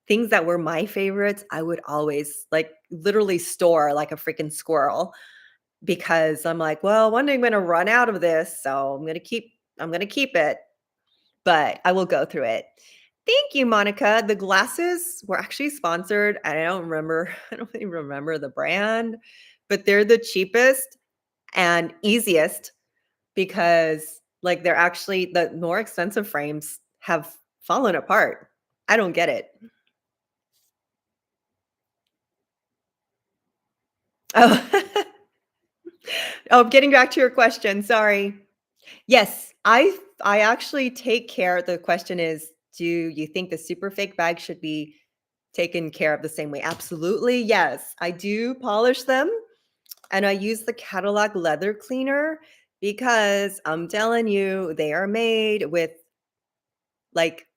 Things that were my favorites, I would always like literally store like a freaking squirrel because I'm like, well, one day I'm gonna run out of this, so I'm gonna keep it, but I will go through it. Thank you, Monica. The glasses were actually sponsored, and I don't remember, I don't even remember the brand, but they're the cheapest and easiest because like they're actually the more expensive frames have fallen apart. I don't get it. Oh, oh, getting back to your question. Sorry. Yes, I actually take care. The question is, do you think the super fake bag should be taken care of the same way? Absolutely. Yes. I do polish them and I use the Cadillac leather cleaner because I'm telling you, they are made with like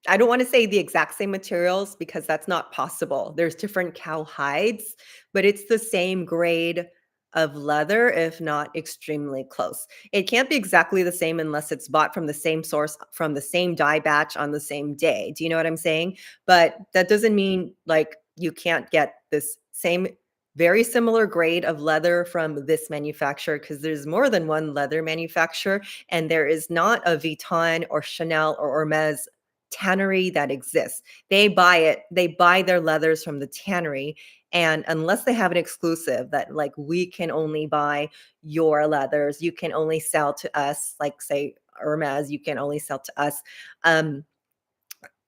I don't want to say the exact same materials because that's not possible. There's different cow hides, but it's the same grade of leather, if not extremely close. It can't be exactly the same unless it's bought from the same source, from the same dye batch on the same day. Do you know what I'm saying? But that doesn't mean like you can't get this same very similar grade of leather from this manufacturer because there's more than one leather manufacturer and there is not a Vuitton or Chanel or Hermes tannery that exists. They buy their leathers from the tannery. And unless they have an exclusive that like we can only buy your leathers, you can only sell to us, like say Hermes, you can only sell to us. Um,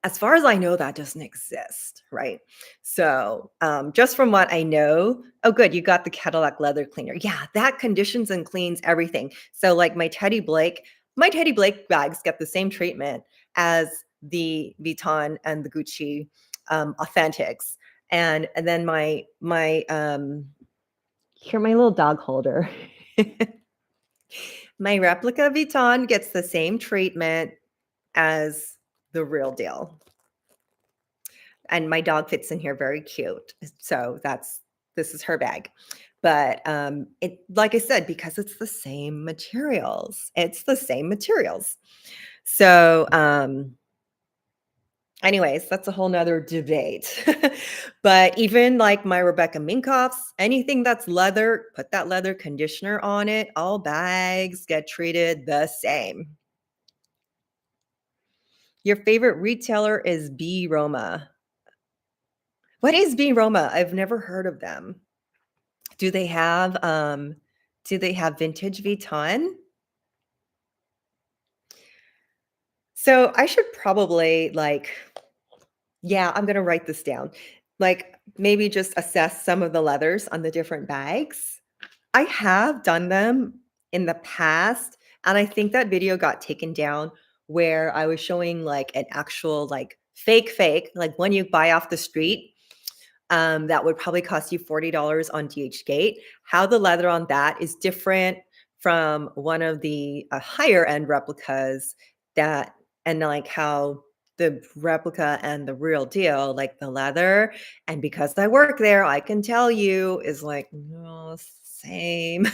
as far as I know, that doesn't exist, right? So, just from what I know, oh, good, you got the Cadillac leather cleaner. Yeah, that conditions and cleans everything. So, like my Teddy Blake bags get the same treatment as the Vuitton and the Gucci authentics, and then here my little dog holder, my replica Vuitton gets the same treatment as the real deal. And my dog fits in here very cute. So this is her bag. But it like I said, because it's the same materials. It's the same materials. So anyways, that's a whole nother debate. But even like my Rebecca Minkoffs, anything that's leather, put that leather conditioner on it. All bags get treated the same. Your favorite retailer is B Roma. What is B Roma? I've never heard of them. Do they have, do they have vintage Vuitton? So I should probably like yeah, I'm gonna write this down. Like, maybe just assess some of the leathers on the different bags. I have done them in the past, and I think that video got taken down where I was showing, like, an actual, like, fake, like, one you buy off the street. That would probably cost you $40 on DHgate. How the leather on that is different from one of the higher end replicas that, and like how the replica and the real deal, like the leather. And because I work there, I can tell you is like, no, same.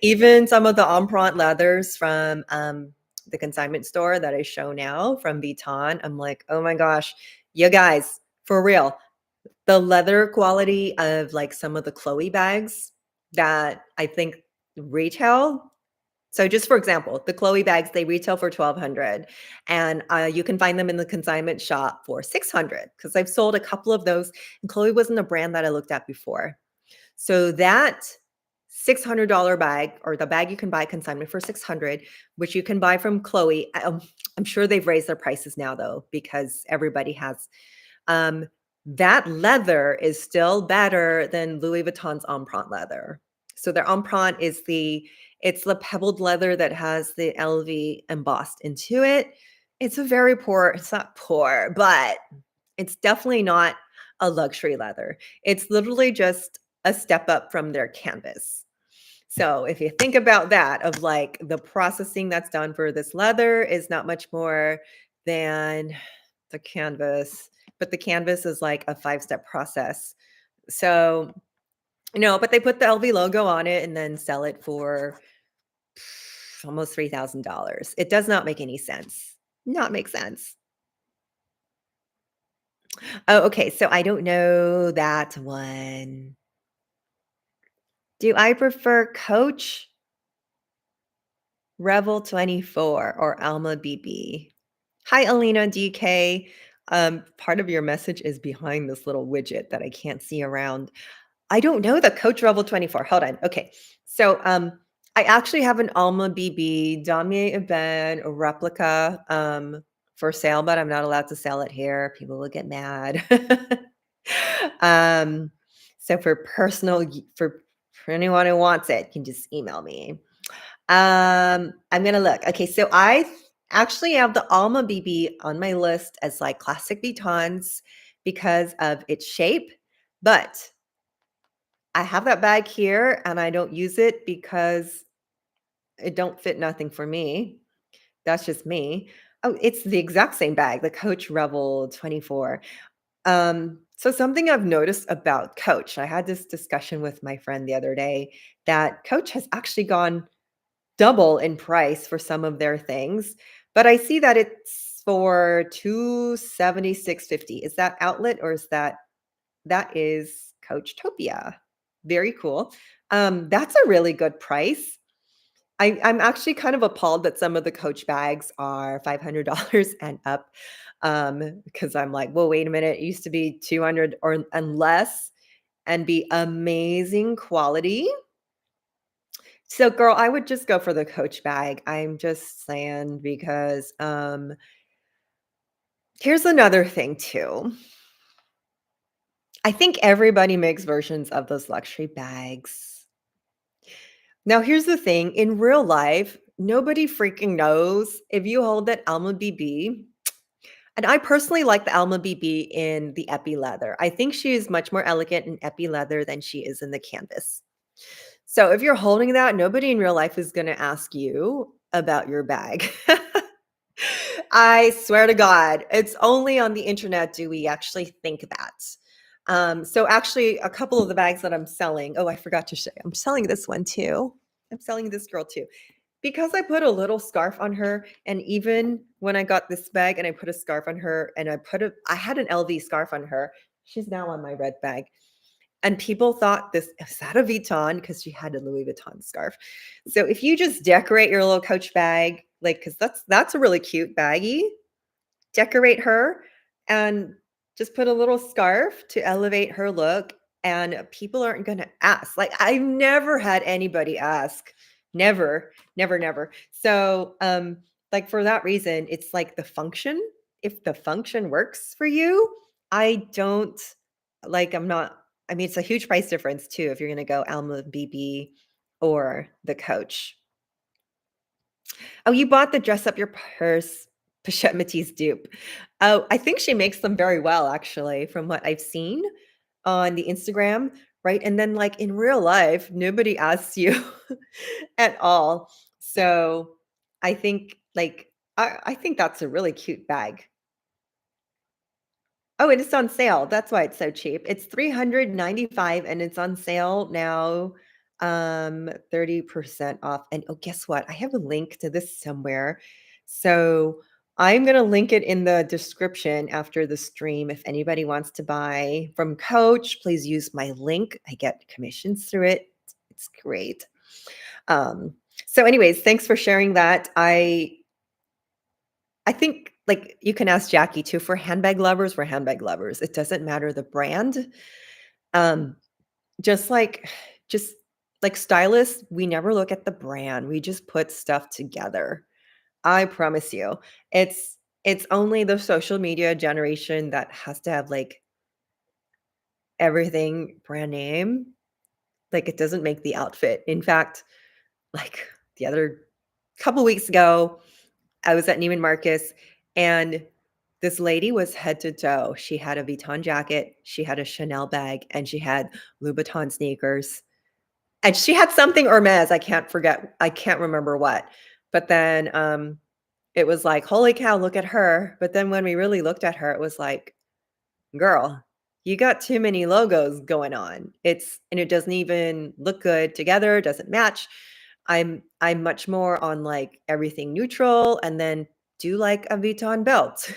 Even some of the Empreinte leathers from the consignment store that I show now from Vuitton, I'm like, oh my gosh, you guys, for real, the leather quality of, like, some of the Chloe bags that I think retail so just for example, the Chloe bags, they retail for 1,200 and, you can find them in the consignment shop for 600 because 'cause I've sold a couple of those, and Chloe wasn't a brand that I looked at before. So that $600 bag or the bag you can buy consignment for 600, which you can buy from Chloe, I'm sure they've raised their prices now though because everybody has um, that leather is still better than Louis Vuitton's Empreinte leather. So their Empreinte is it's the pebbled leather that has the LV embossed into it. It's not poor, but it's definitely not a luxury leather. It's literally just a step up from their canvas. So if you think about that, of like the processing that's done for this leather is not much more than the canvas, but the canvas is like a 5-step process. So, but they put the LV logo on it and then sell it for almost $3,000. It does not make any sense. Not make sense. Oh, okay. So I don't know that one. Do I prefer Coach, Revel 24, or Alma BB? Hi, Alina DK. Part of your message is behind this little widget that I can't see around. I don't know the Coach Rebel 24. Hold on. Okay. So I actually have an Alma BB Damier Ebene replica for sale, but I'm not allowed to sell it here. People will get mad. um, so for for anyone who wants it, you can just email me. I'm gonna look. Okay, so I actually have the Alma BB on my list as like classic batons because of its shape, but I have that bag here and I don't use it because it don't fit nothing for me. That's just me. Oh, it's the exact same bag, the Coach Rebel 24. So something I've noticed about Coach, I had this discussion with my friend the other day that Coach has actually gone double in price for some of their things, but I see that it's for 276.50. Is that outlet or is that is Coachtopia? Very cool. That's a really good price. I'm actually kind of appalled that some of the Coach bags are $500 and up, because I'm like, "Well, wait a minute, it used to be 200 or and less and be amazing quality." So, girl, I would just go for the Coach bag. I'm just saying because, here's another thing too. I think everybody makes versions of those luxury bags. Now, here's the thing, in real life, nobody freaking knows if you hold that Alma BB, and I personally like the Alma BB in the epi leather. I think she is much more elegant in epi leather than she is in the canvas. So if you're holding that, nobody in real life is gonna ask you about your bag. I swear to God, it's only on the internet do we actually think that. So actually, a couple of the bags that I'm selling. Oh, I forgot to say, I'm selling this one too. I'm selling this girl too because I put a little scarf on her, and even when I got this bag and I put a scarf on her, and I had an LV scarf on her. She's now on my red bag. And people thought this is that a Vuitton because she had a Louis Vuitton scarf. So if you just decorate your little Coach bag, like because that's a really cute baggie, decorate her and just put a little scarf to elevate her look, and people aren't going to ask. Like I've never had anybody ask. Never, never, never. So like for that reason, it's like the function. If the function works for you, I don't I'm not I mean it's a huge price difference too if you're going to go Alma BB or the Coach. Oh, you bought the dress up your purse Pochette Métis dupe. Oh, I think she makes them very well, actually, from what I've seen on the Instagram, right? And then, like, in real life, nobody asks you at all. So I think, I think that's a really cute bag. Oh, and it's on sale. That's why it's so cheap. It's 395 and it's on sale now, 30% off. And oh, guess what? I have a link to this somewhere. So I'm going to link it in the description after the stream. If anybody wants to buy from Coach, please use my link. I get commissions through it. It's great. Um, so anyways, thanks for sharing that. I think, like, you can ask Jackie too. For handbag lovers, we're handbag lovers. It doesn't matter the brand. Um, just like just like stylists, we never look at the brand. We just put stuff together. I promise you. It's only the social media generation that has to have, like, everything brand name. Like, it doesn't make the outfit. In fact, like, the other couple weeks ago, I was at Neiman Marcus, and this lady was head to toe. She had a Vuitton jacket, she had a Chanel bag, and she had Louboutin sneakers. And she had something Hermes, I can't remember what. But then, it was like, "Holy cow, look at her." But then when we really looked at her, it was like, "Girl, you got too many logos going on." It doesn't even look good together, doesn't match. I'm much more on, like, everything neutral and then do, like, a Vuitton belt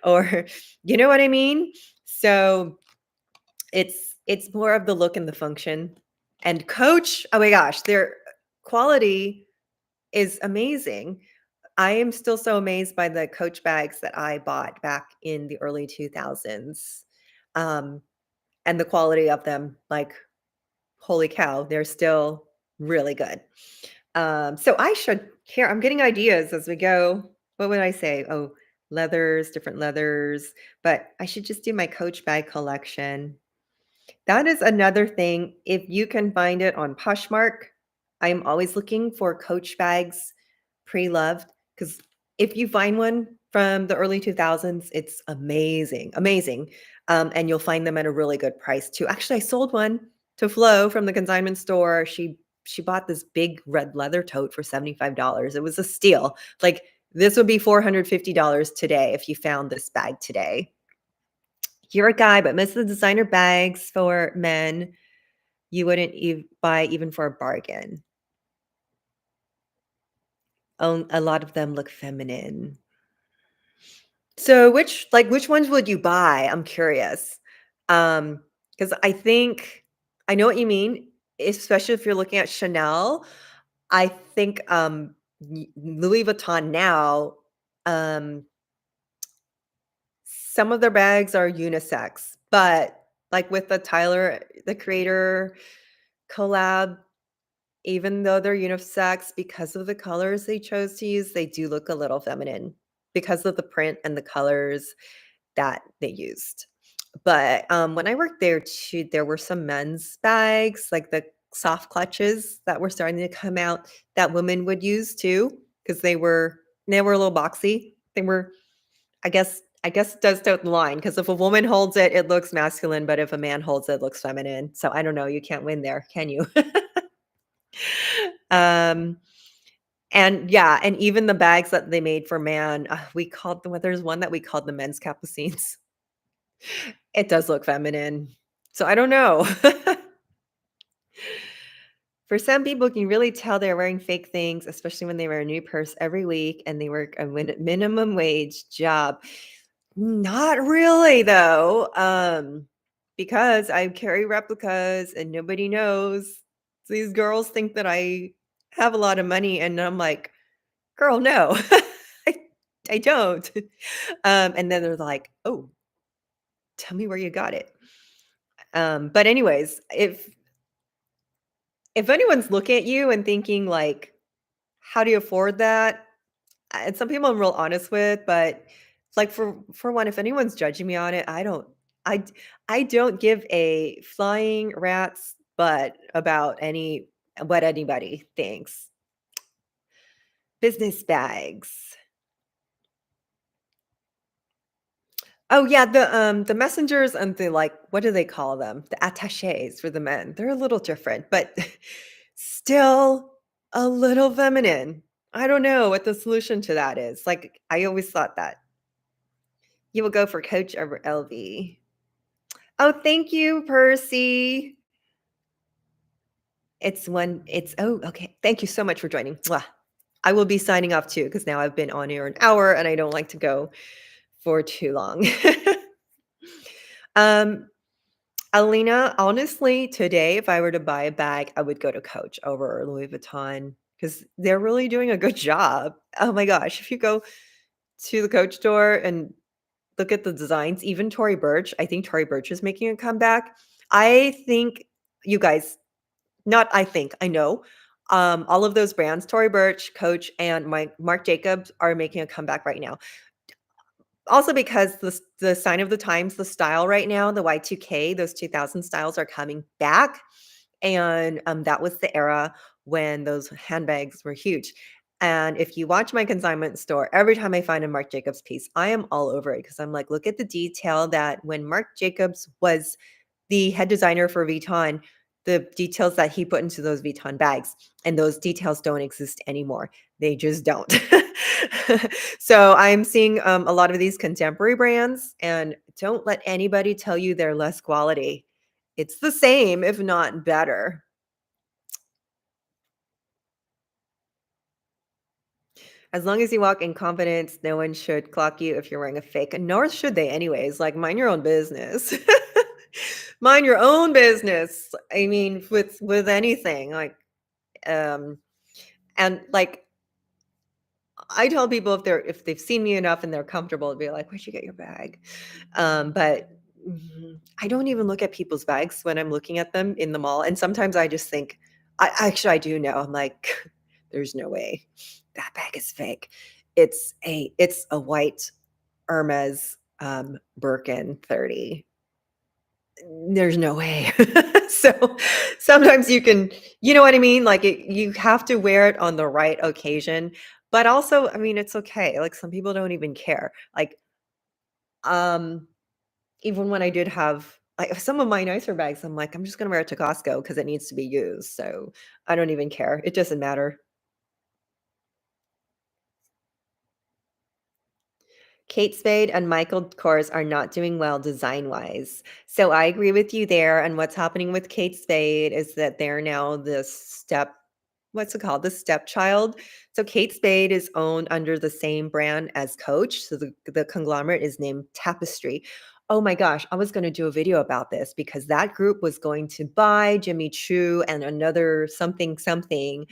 or you know what I mean? So, it's more of the look and the function. And Coach, oh my gosh, their quality is amazing. I am still so amazed by the Coach bags that I bought back in the early 2000s, um, and the quality of them, like, holy cow, they're still really good. So I should here, I'm getting ideas as we go. What would I say? Oh, leathers, different leathers, but I should just do my Coach bag collection. That is another thing. If you can find it on Poshmark, I am always looking for Coach bags pre-loved because if you find one from the early 2000s, it's amazing, amazing. And you'll find them at a really good price too. Actually, I sold one to Flo from the consignment store. She bought this big red leather tote for $75. It was a steal. Like this would be $450 today if you found this bag today. You're a guy, but most of the designer bags for men, you wouldn't buy even for a bargain. A lot of them look feminine. So which ones would you buy? I'm curious. Because I think I know what you mean, especially if you're looking at Chanel. I think Louis Vuitton now, um, some of their bags are unisex, but like with the Tyler, the creator collab, even though they're unisex, because of the colors they chose to use, they do look a little feminine because of the print and the colors that they used. But, when I worked there too, there were some men's bags, like the soft clutches that were starting to come out that women would use too, because they were a little boxy. They were I guess it does tote the line because if a woman holds it, it looks masculine, but if a man holds it, it looks feminine. So I don't know, you can't win there, can you? Um, and yeah, and even the bags that they made for man, we called them there's one that we called the men's capucines. It does look feminine. So I don't know. For some people, can really tell they're wearing fake things, especially when they wear a new purse every week and they work a minimum wage job. Not really, though, because I carry replicas and nobody knows. These girls think that I have a lot of money, and I'm like, girl, no, I, I don't. And then they're like, oh, tell me where you got it. But anyways, if anyone's looking at you and thinking like, how do you afford that? And some people I'm real honest with, but like for one, if anyone's judging me on it, I d- I don't give a flying rat's butt about any what anybody thinks. Business bags. Oh yeah, the messengers and the like, what do they call them? The attachés for the men. They're a little different, but still a little feminine. I don't know what the solution to that is. Like I always thought that you will go for Coach over LV. Oh, thank you, Percy. Oh, okay. Thank you so much for joining. Mwah. I will be signing off too because now I've been on here an hour and I don't like to go for too long. um, Alina, honestly, today, if I were to buy a bag, I would go to Coach over Louis Vuitton because they're really doing a good job. Oh my gosh. If you go to the Coach store and look at the designs, even Tory Burch, I think Tory Burch is making a comeback. I think you guys, not I think, I know. All of those brands, Tory Burch, Coach, and Marc Jacobs are making a comeback right now. Also because the sign of the times, the style right now, the Y2K, those 2000 styles are coming back. And that was the era when those handbags were huge. And if you watch my consignment store, every time I find a Marc Jacobs piece, I am all over it because I'm like, look at the detail that when Marc Jacobs was the head designer for Vuitton, the details that he put into those Vuitton bags, and those details don't exist anymore. They just don't. So I'm seeing a lot of these contemporary brands, and don't let anybody tell you they're less quality. It's the same, if not better. As long as you walk in confidence, no one should clock you if you're wearing a fake, nor should they anyways. Like, mind your own business. Mind your own business. I mean, with anything, like, um, and like I tell people if they've seen me enough and they're comfortable to be like, "Where'd you get your bag?" But I don't even look at people's bags when I'm looking at them in the mall, and sometimes I just think I do know. I'm like, "There's no way. That bag is fake." It's a white Hermes, Birkin 30. There's no way. So, sometimes you know what I mean? Like, you have to wear it on the right occasion, but also, I mean, it's okay. Like, some people don't even care. Like, um, even when I did have like, some of my nicer bags, I'm like, "I'm just gonna wear it to Costco because it needs to be used." So, I don't even care. It doesn't matter. Kate Spade and Michael Kors are not doing well design-wise. So I agree with you there, and what's happening with Kate Spade is that they're now what's it called? The stepchild. So Kate Spade is owned under the same brand as Coach, so the conglomerate is named Tapestry. Oh my gosh, I was gonna do a video about this because that group was going to buy Jimmy Choo and another something something,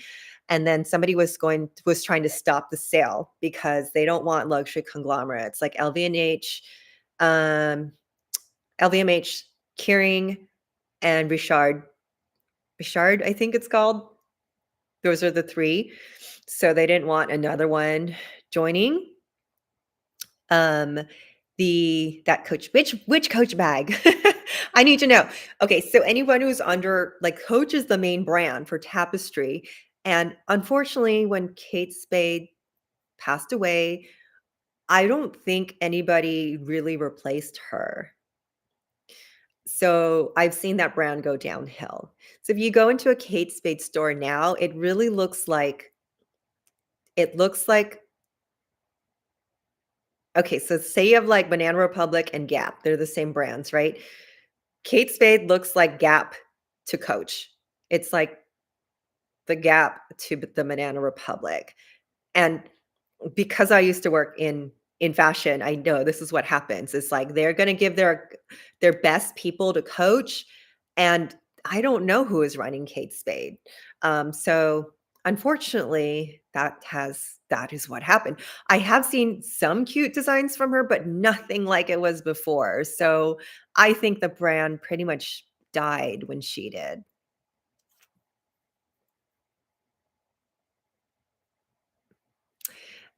and then somebody was trying to stop the sale because they don't want luxury conglomerates like LVMH, um, LVMH, Kering, and Richard, I think it's called. Those are the 3. So they didn't want another one joining. Um, the that Coach which Coach bag? I need to know. Okay, so anyone who's under like Coach is the main brand for Tapestry, and unfortunately, when Kate Spade passed away, I don't think anybody really replaced her. So I've seen that brand go downhill. So if you go into a Kate Spade store now, it really looks like okay, so say you have like Banana Republic and Gap. They're the same brands, right? Kate Spade looks like Gap to Coach. It's like the Gap to the Banana Republic. And because I used to work in fashion, I know this is what happens. It's like they're gonna give their best people to Coach, and I don't know who is running Kate Spade. So unfortunately, that is what happened. I have seen some cute designs from her, but nothing like it was before. So I think the brand pretty much died when she did.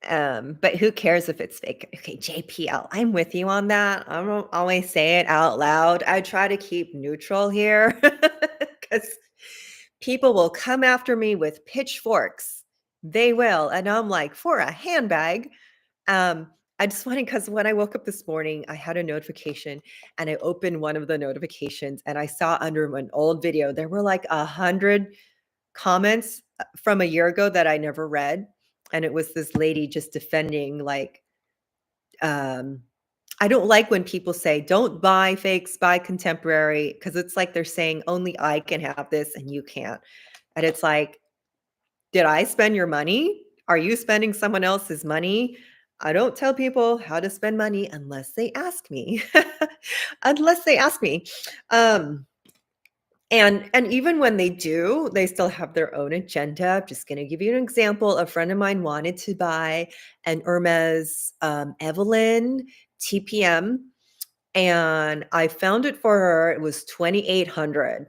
But who cares if it's fake? Okay, JPL, I'm with you on that. I don't always say it out loud. I try to keep neutral here because people will come after me with pitchforks. They will. And I'm like, for a handbag. Um, I just wanted because when I woke up this morning, I had a notification and I opened one of the notifications and I saw under an old video, there were like 100 comments from a year ago that I never read, and it was this lady just defending, like, um I don't like when people say, "Don't buy fakes, buy contemporary," because it's like they're saying, "Only I can have this and you can't." And it's like, "Did I spend your money? Are you spending someone else's money?" I don't tell people how to spend money unless they ask me. Unless they ask me. Um and even when they do, they still have their own agenda. I'm just gonna give you an example. A friend of mine wanted to buy an Hermes, Evelyn TPM, and I found it for her. It was 2,800.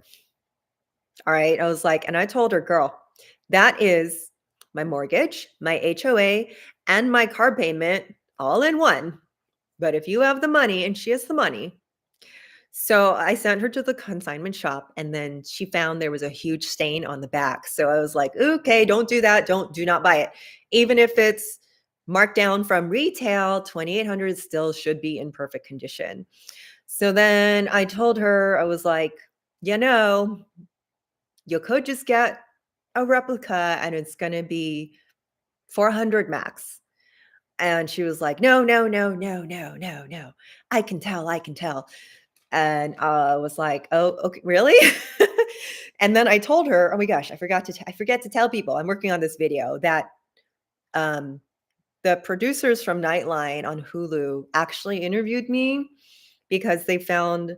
All right. I was like, and I told her, girl, that is my mortgage, my HOA, and my car payment all in one. But if you have the money, and she has the money, so I sent her to the consignment shop and then she found there was a huge stain on the back. So I was like, "Okay, don't do that. Do not buy it. Even if it's marked down from retail, 2,800 still should be in perfect condition." So then I told her, I was like, "You know, you could just get a replica and it's going to be 400 max." And she was like, "No, no, no, no, no, no, no. I can tell. I can tell." And I was like, "Oh, okay, really?" And then I told her, oh my gosh, I forget to tell people I'm working on this video that um, the producers from Nightline on Hulu actually interviewed me because they found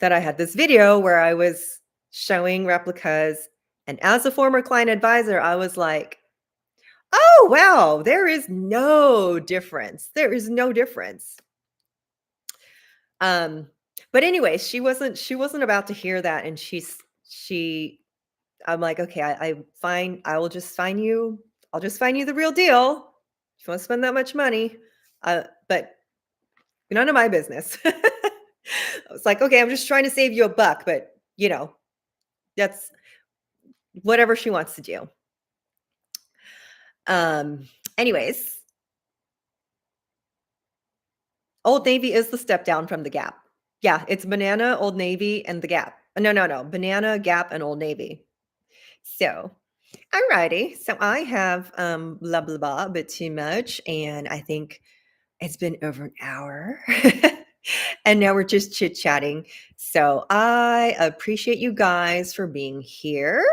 that I had this video where I was showing replicas. And as a former client advisor, I was like, Oh, wow, there is no difference. There is no difference. Um, but anyway, she wasn't about to hear that, and she I'm like, "Okay, I fine, I will just find you I'll just find you the real deal. If you wanna spend that much money, but none of my business." I was like, "Okay, I'm just trying to save you a buck, but, that's whatever she wants to do." Um, anyways, Old Navy is the step down from the Gap. Yeah, it's Banana, Old Navy, and the Gap. No, no, no, Banana, Gap, and Old Navy. So, alrighty. So I have blah blah blah a bit too much, and I think it's been over an hour. And now we're just chit-chatting. So I appreciate you guys for being here.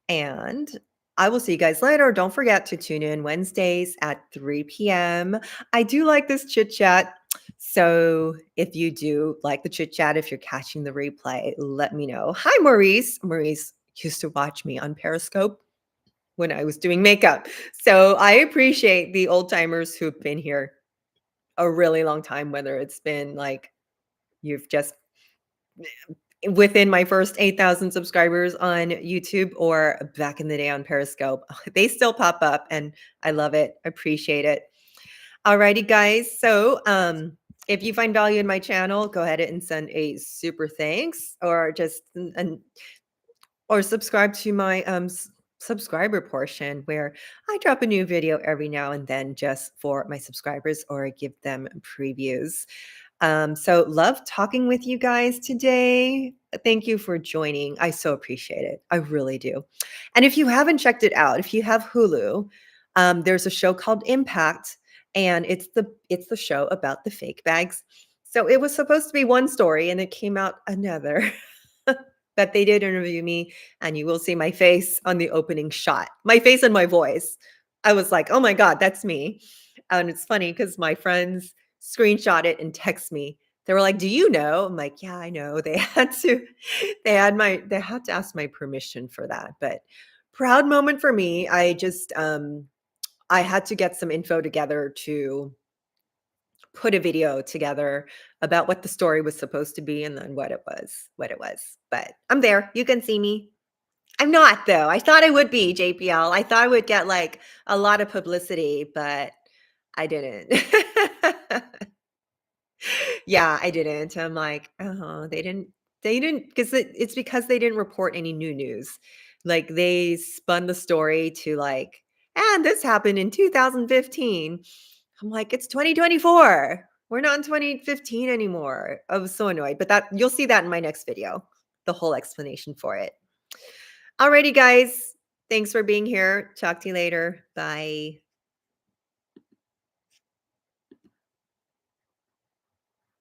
And I will see you guys later. Don't forget to tune in Wednesdays at 3 p.m. I do like this chit chat. So if you do like the chit chat, if you're catching the replay, let me know. Hi, Maurice. Maurice used to watch me on Periscope when I was doing makeup. So I appreciate the old timers who've been here a really long time, whether it's been like you've just within my first 8,000 subscribers on YouTube or back in the day on Periscope. They still pop up and I love it. Appreciate it. Alrighty, guys. So if you find value in my channel, go ahead and send a super thanks or just or subscribe to my subscriber portion where I drop a new video every now and then just for my subscribers or give them previews. So love talking with you guys today. Thank you for joining. I so appreciate it. I really do. And if you haven't checked it out, if you have Hulu, there's a show called Impact, and it's the show about the fake bags. So it was supposed to be one story, and it came out another. But they did interview me, and you will see my face on the opening shot. My face and my voice. I was like, "Oh my god, that's me." And it's funny because my friends screenshot it and text me. They were like, "Do you know?" I'm like, "Yeah, I know." They had to ask my permission for that, but proud moment for me. I had to get some info together to put a video together about what the story was supposed to be and then what it was. But I'm there. You can see me. I'm not though. I thought I would be JPL. I thought I would get like a lot of publicity, but I didn't. Yeah, I didn't. I'm like, "Oh, they didn't because it's because they didn't report any new news. Like they spun the story to like, and this happened in 2015." I'm like, "It's 2024. We're not in 2015 anymore." I was so annoyed, but that you'll see that in my next video, the whole explanation for it. Alrighty, guys. Thanks for being here. Talk to you later. Bye.